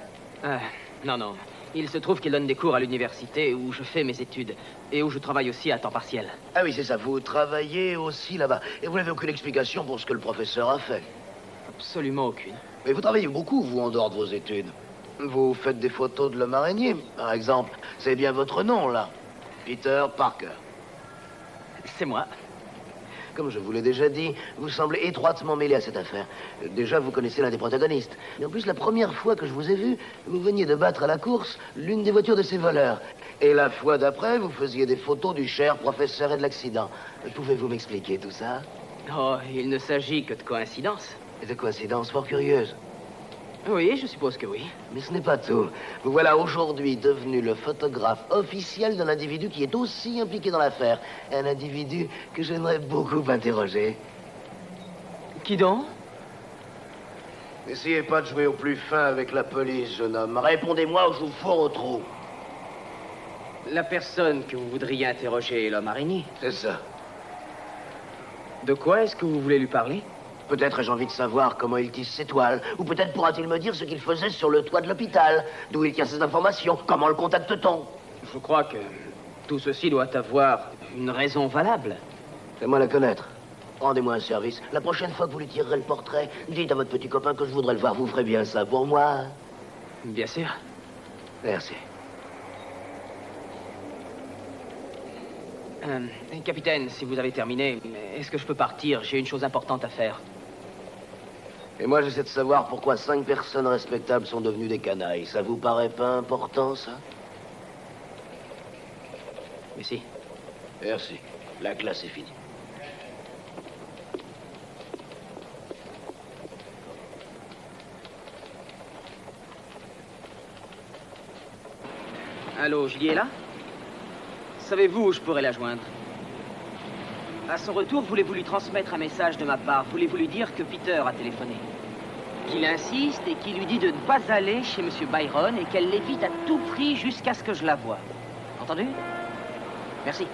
Non. Il se trouve qu'il donne des cours à l'université où je fais mes études et où je travaille aussi à temps partiel. Ah oui, c'est ça. Vous travaillez aussi là-bas. Et vous n'avez aucune explication pour ce que le professeur a fait? Absolument aucune. Mais vous travaillez beaucoup, vous, en dehors de vos études. Vous faites des photos de l'homme araignée, par exemple. C'est bien votre nom, là. Peter Parker. C'est moi. Comme je vous l'ai déjà dit, vous semblez étroitement mêlé à cette affaire. Déjà, vous connaissez l'un des protagonistes. Mais en plus, la première fois que je vous ai vu, vous veniez de battre à la course l'une des voitures de ces voleurs. Et la fois d'après, vous faisiez des photos du cher professeur et de l'accident. Pouvez-vous m'expliquer tout ça? Oh, il ne s'agit que de coïncidences. Et de coïncidences fort curieuses. Oui, je suppose que oui. Mais ce n'est pas tout. Vous voilà aujourd'hui devenu le photographe officiel d'un individu qui est aussi impliqué dans l'affaire. Un individu que j'aimerais beaucoup interroger. Qui donc? N'essayez pas de jouer au plus fin avec la police, jeune homme. Répondez-moi ou je vous fourre au trou. La personne que vous voudriez interroger est l'homme araignée. C'est ça. De quoi est-ce que vous voulez lui parler? Peut-être ai-je envie de savoir comment il tisse ses toiles. Ou peut-être pourra-t-il me dire ce qu'il faisait sur le toit de l'hôpital. D'où il tient ses informations. Comment le contacte-t-on? Je crois que tout ceci doit avoir une raison valable. Fais-moi la connaître. Rendez-moi un service. La prochaine fois que vous lui tirerez le portrait, dites à votre petit copain que je voudrais le voir. Vous ferez bien ça pour moi? Bien sûr. Merci. Capitaine, si vous avez terminé, est-ce que je peux partir? J'ai une chose importante à faire. Et moi, j'essaie de savoir pourquoi 5 personnes respectables sont devenues des canailles. Ça vous paraît pas important, ça? Merci. Merci. La classe est finie. Allô, Julie est là? Savez-vous où je pourrais la joindre? À son retour, voulez-vous lui transmettre un message de ma part? Voulez-vous lui dire que Peter a téléphoné? Qu'il insiste et qu'il lui dit de ne pas aller chez M. Byron et qu'elle l'évite à tout prix jusqu'à ce que je la voie. Entendu? Merci.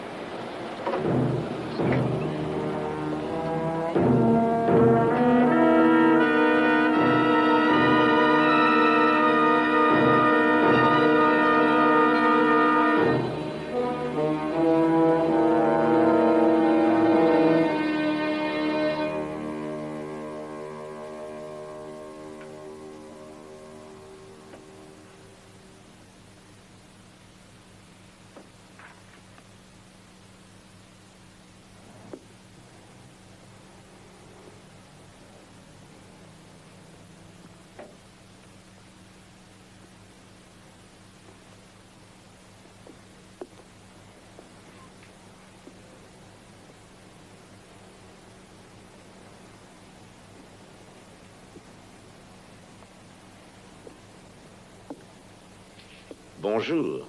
Bonjour.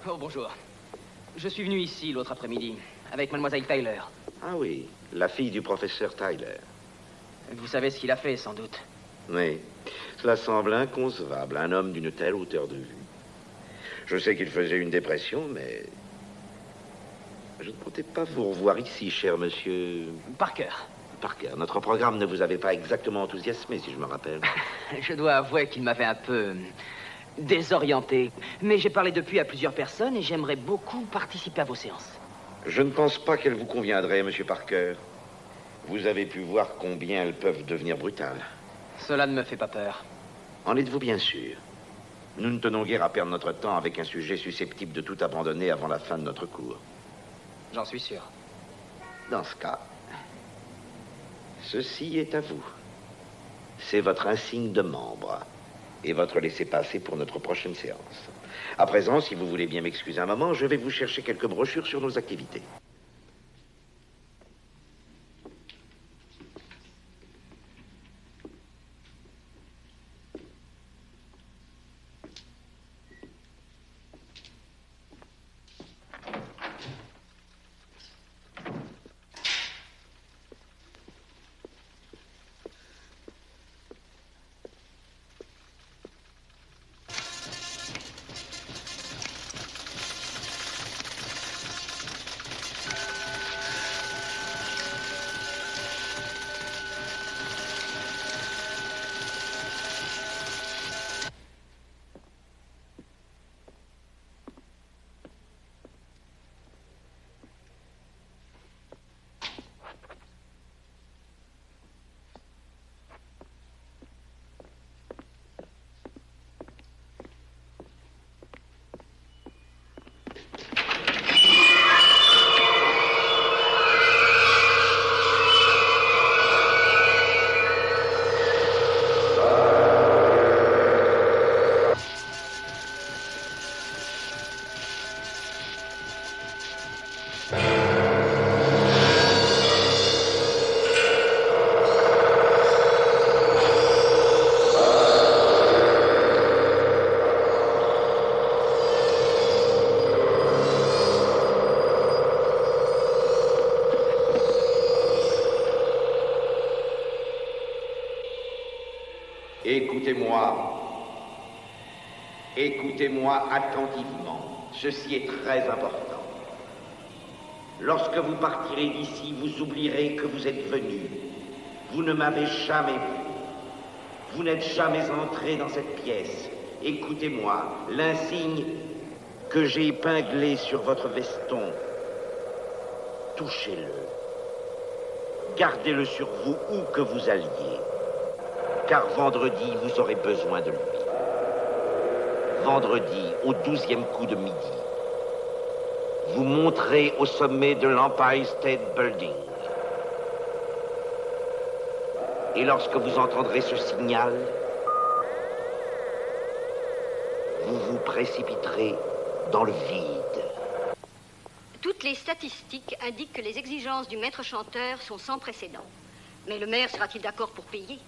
Oh, bonjour. Je suis venu ici l'autre après-midi, avec mademoiselle Tyler. Ah oui, la fille du professeur Tyler. Vous savez ce qu'il a fait, sans doute. Oui, cela semble inconcevable, un homme d'une telle hauteur de vue. Je sais qu'il faisait une dépression, mais... je ne comptais pas vous revoir ici, cher monsieur... Parker. Parker, notre programme ne vous avait pas exactement enthousiasmé, si je me rappelle. Je dois avouer qu'il m'avait un peu... désorienté. Mais j'ai parlé depuis à plusieurs personnes et j'aimerais beaucoup participer à vos séances. Je ne pense pas qu'elles vous conviendraient, monsieur Parker. Vous avez pu voir combien elles peuvent devenir brutales. Cela ne me fait pas peur. En êtes-vous bien sûr? Nous ne tenons guère à perdre notre temps avec un sujet susceptible de tout abandonner avant la fin de notre cours. J'en suis sûr. Dans ce cas, ceci est à vous. C'est votre insigne de membre et votre laissez-passer pour notre prochaine séance. À présent, si vous voulez bien m'excuser un moment, je vais vous chercher quelques brochures sur nos activités. Écoutez-moi. Écoutez-moi attentivement. Ceci est très important. Lorsque vous partirez d'ici, vous oublierez que vous êtes venu. Vous ne m'avez jamais vu. Vous n'êtes jamais entré dans cette pièce. Écoutez-moi, l'insigne que j'ai épinglé sur votre veston, touchez-le. Gardez-le sur vous où que vous alliez. Car vendredi, vous aurez besoin de lui. Vendredi, au 12e coup de midi, vous monterez au sommet de l'Empire State Building. Et lorsque vous entendrez ce signal, vous vous précipiterez dans le vide. Toutes les statistiques indiquent que les exigences du maître chanteur sont sans précédent. Mais le maire sera-t-il d'accord pour payer?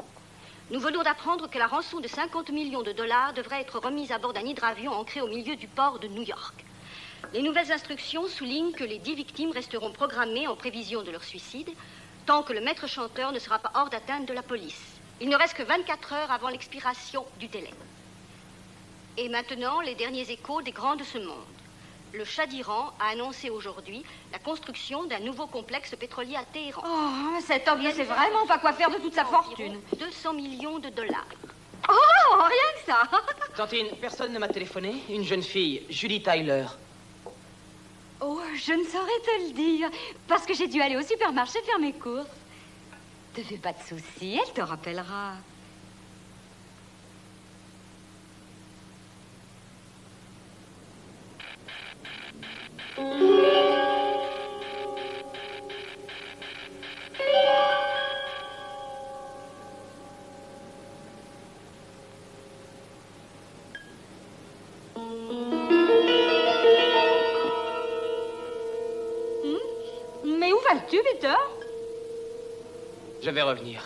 Nous venons d'apprendre que la rançon de 50 millions de dollars devrait être remise à bord d'un hydravion ancré au milieu du port de New York. Les nouvelles instructions soulignent que les 10 victimes resteront programmées en prévision de leur suicide tant que le maître chanteur ne sera pas hors d'atteinte de la police. Il ne reste que 24 heures avant l'expiration du délai. Et maintenant, les derniers échos des grands de ce monde. Le Shah d'Iran a annoncé aujourd'hui la construction d'un nouveau complexe pétrolier à Téhéran. Oh, cet homme ne sait vraiment pas quoi faire de toute sa fortune. 200 millions de dollars. Oh, rien que ça. Tantine, personne ne m'a téléphoné. Une jeune fille, Julie Tyler. Oh, je ne saurais te le dire, parce que j'ai dû aller au supermarché faire mes courses. Te fais pas de soucis, elle te rappellera. Mais où vas-tu, Peter? Je vais revenir.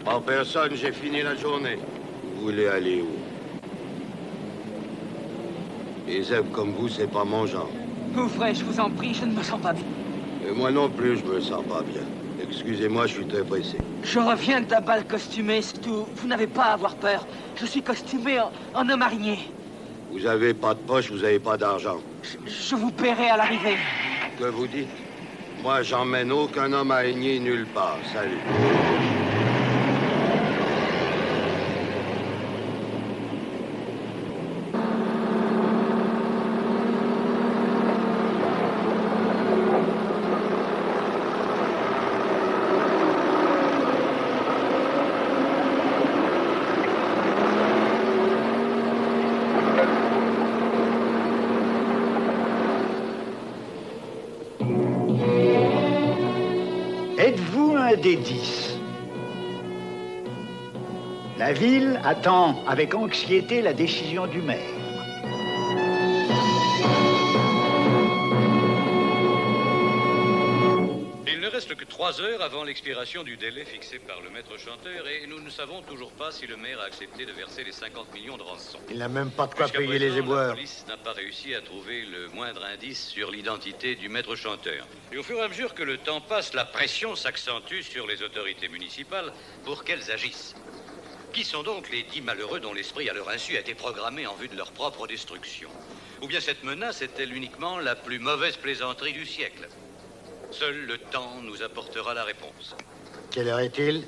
En personne, j'ai fini la journée. Vous voulez aller où? Les êtres comme vous, c'est pas mon genre. Ouvrez, je vous en prie, je ne me sens pas bien. Et moi non plus, je me sens pas bien. Excusez-moi, je suis très pressé. Je reviens d'un bal costumé, c'est tout. Vous n'avez pas à avoir peur. Je suis costumé en homme araignée. Vous avez pas de poche, vous avez pas d'argent. Je vous paierai à l'arrivée. Que vous dites? Moi, j'emmène aucun homme araignée nulle part. Salut. Êtes-vous un des 10? La ville attend avec anxiété la décision du maire. Il ne reste que 3 heures avant l'expiration du délai fixé par le maître chanteur et nous ne savons toujours pas si le maire a accepté de verser les 50 millions de rançon. Il n'a même pas de quoi Jusqu'à payer présent, les éboueurs. La police n'a pas réussi à trouver le moindre indice sur l'identité du maître chanteur. Et au fur et à mesure que le temps passe, la pression s'accentue sur les autorités municipales pour qu'elles agissent. Qui sont donc les 10 malheureux dont l'esprit, à leur insu, a été programmé en vue de leur propre destruction? Ou bien cette menace est-elle uniquement la plus mauvaise plaisanterie du siècle? Seul le temps nous apportera la réponse. Quelle heure est-il?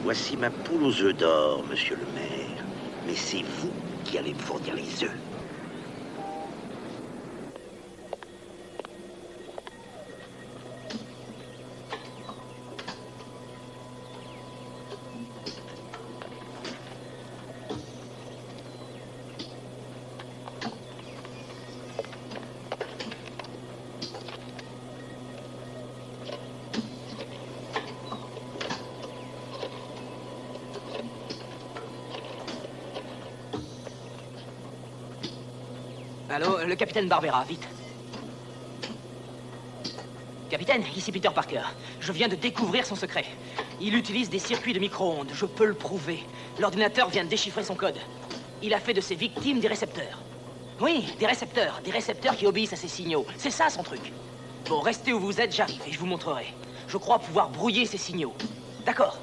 Voici ma poule aux œufs d'or, monsieur le maire. Mais c'est vous qui allez me fournir les œufs. Allô, le capitaine Barbera, vite. Capitaine, ici Peter Parker. Je viens de découvrir son secret. Il utilise des circuits de micro-ondes, je peux le prouver. L'ordinateur vient de déchiffrer son code. Il a fait de ses victimes des récepteurs. Oui, des récepteurs qui obéissent à ses signaux. C'est ça son truc. Bon, restez où vous êtes, j'arrive et je vous montrerai. Je crois pouvoir brouiller ces signaux. D'accord.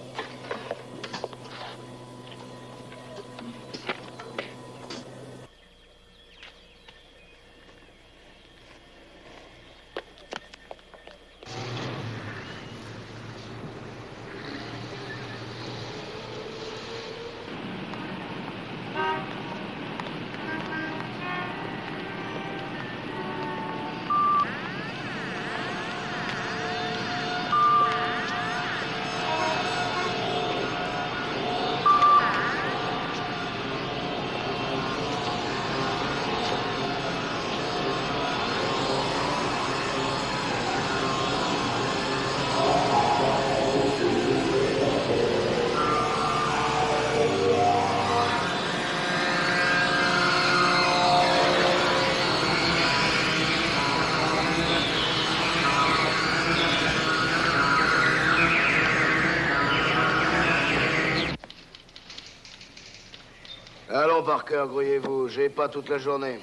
Allons, Parker, grouillez-vous. J'ai pas toute la journée.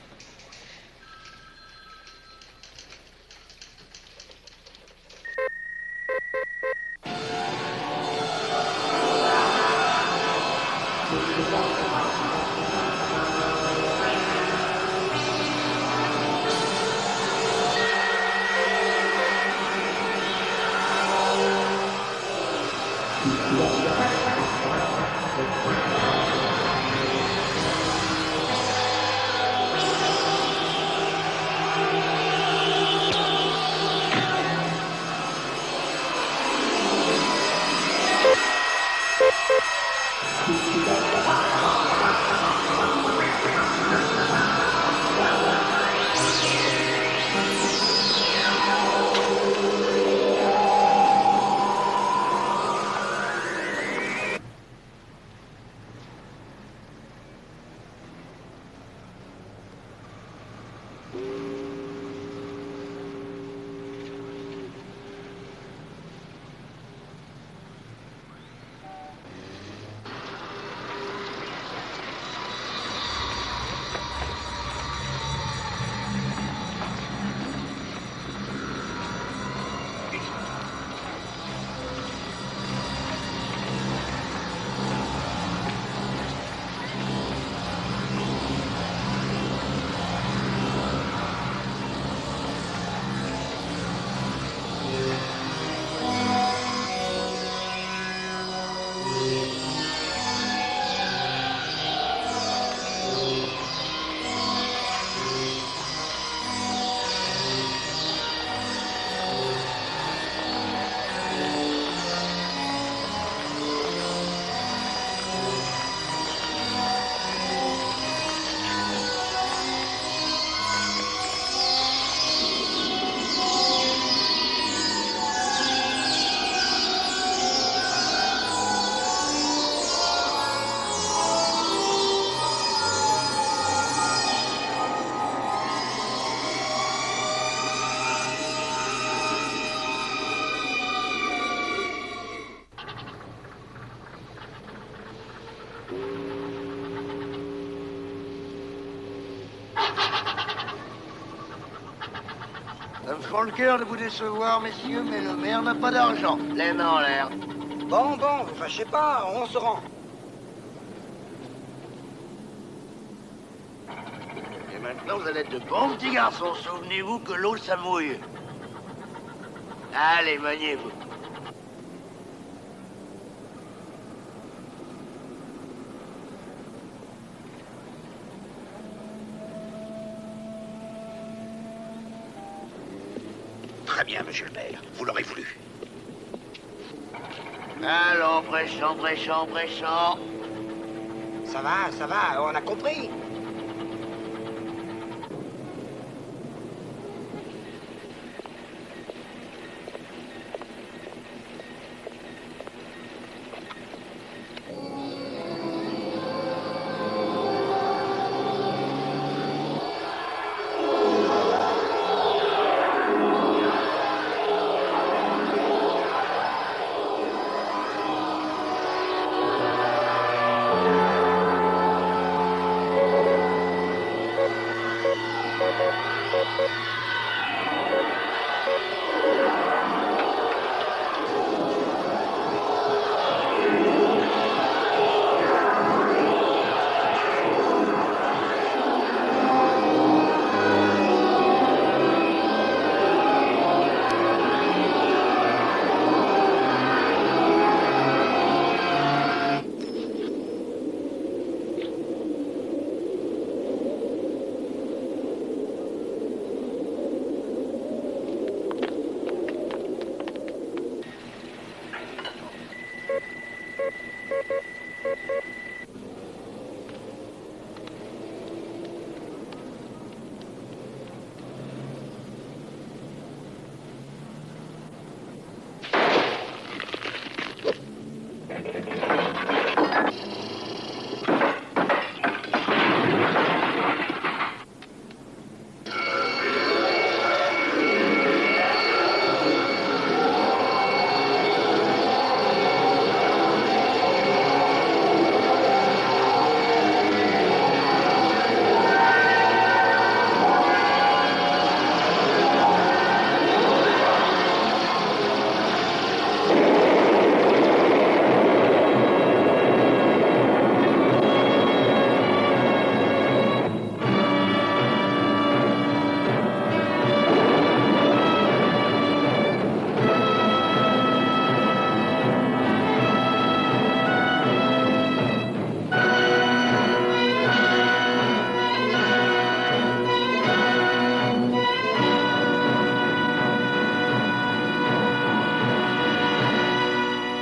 prends le cœur de vous décevoir, messieurs, mais le maire n'a pas d'argent. Les mains en l'air. Bon, vous fâchez pas, on se rend. Et maintenant, vous allez être de bons petits garçons. Souvenez-vous que l'eau, ça mouille. Allez, maniez-vous. Très bien, monsieur le maire. Vous l'aurez voulu. Allons, prêchons, prêchons, prêchons. Ça va, on a compris.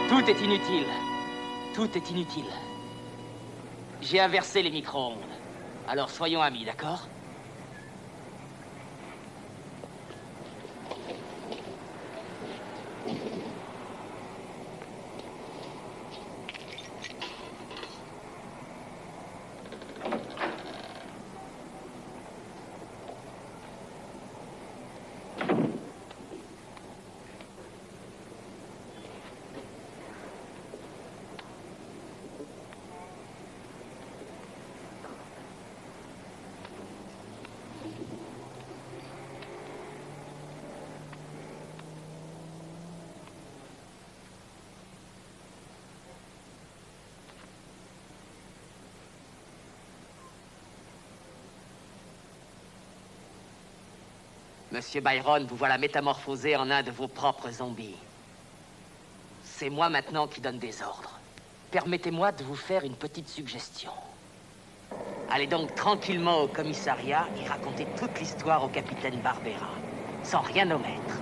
Tout est inutile. Tout est inutile. J'ai inversé les micro-ondes. Alors soyons amis, d'accord? Monsieur Byron, vous voilà métamorphosé en un de vos propres zombies. C'est moi maintenant qui donne des ordres. Permettez-moi de vous faire une petite suggestion. Allez donc tranquillement au commissariat et racontez toute l'histoire au capitaine Barbera, sans rien omettre.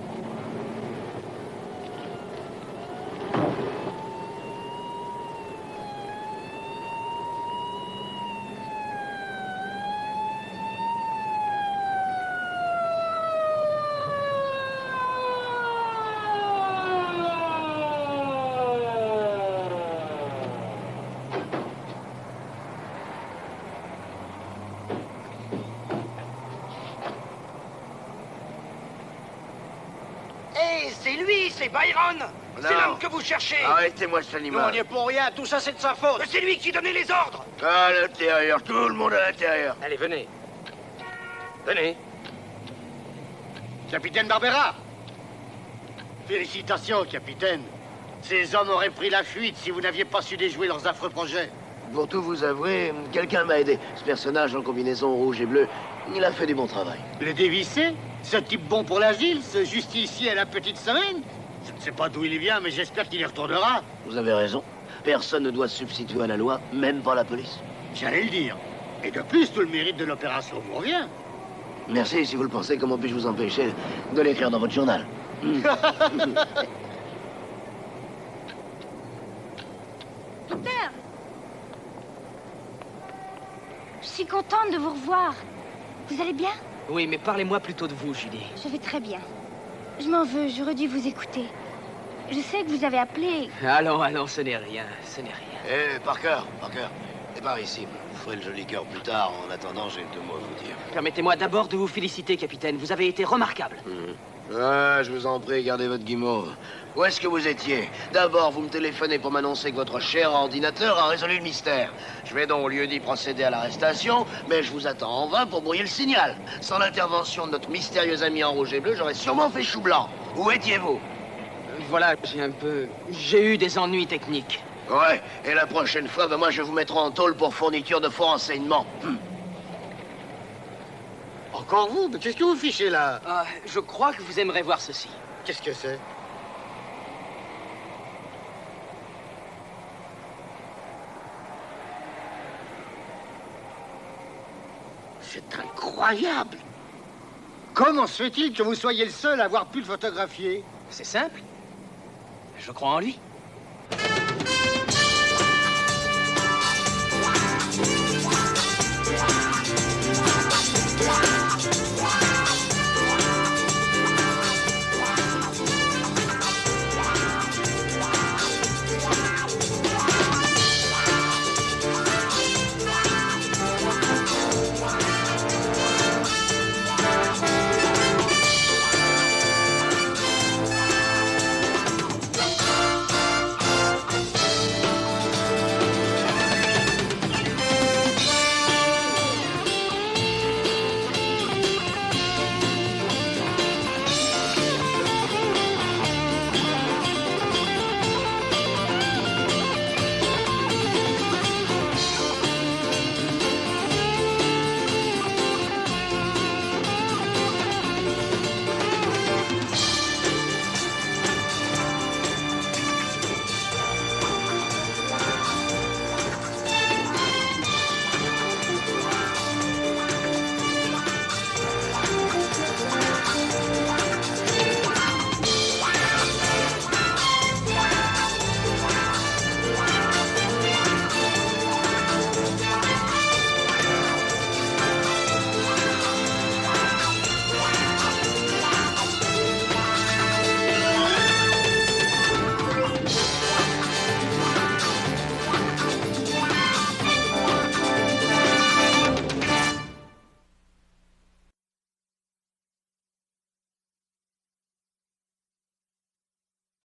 C'est lui, c'est Byron. C'est l'homme que vous cherchez. Arrêtez-moi cet animal. Nous, on n'y est pour rien, tout ça c'est de sa faute. Mais c'est lui qui donnait les ordres. À l'intérieur, tout le monde à l'intérieur. Allez, venez. Venez. Capitaine Barbera! Félicitations, capitaine. Ces hommes auraient pris la fuite si vous n'aviez pas su déjouer leurs affreux projets. Pour tout vous avouer, quelqu'un m'a aidé. Ce personnage en combinaison rouge et bleue, il a fait du bon travail. Le dévissé? Ce type bon pour l'asile? Ce justicier à la petite semaine? Je ne sais pas d'où il vient, mais j'espère qu'il y retournera. Vous avez raison. Personne ne doit se substituer à la loi, même pas la police. J'allais le dire. Et de plus, tout le mérite de l'opération vous revient. Merci, si vous le pensez, comment puis-je vous empêcher de l'écrire dans votre journal? Docteur! Je suis contente de vous revoir. Vous allez bien? Oui, mais parlez-moi plutôt de vous, Julie. Je vais très bien. Je m'en veux, j'aurais dû vous écouter. Je sais que vous avez appelé... Allons, ce n'est rien, ce n'est rien. Eh, Parker, et par ici. Vous ferez le joli cœur plus tard. En attendant, j'ai 2 mots à vous dire. Permettez-moi d'abord de vous féliciter, capitaine. Vous avez été remarquable. Ah, je vous en prie, gardez votre guimauve. Où est-ce que vous étiez? D'abord, vous me téléphonez pour m'annoncer que votre cher ordinateur a résolu le mystère. Je vais donc, au lieu d'y procéder à l'arrestation, mais je vous attends en vain pour brouiller le signal. Sans l'intervention de notre mystérieux ami en rouge et bleu, j'aurais sûrement fait chou blanc. Où étiez-vous? Voilà, j'ai eu des ennuis techniques. Ouais, et la prochaine fois, moi, je vous mettrai en tôle pour fourniture de faux renseignements. Encore vous? Mais qu'est-ce que vous fichez là? Je crois que vous aimerez voir ceci. Qu'est-ce que c'est? C'est incroyable! Comment se fait-il que vous soyez le seul à avoir pu le photographier? C'est simple. Je crois en lui.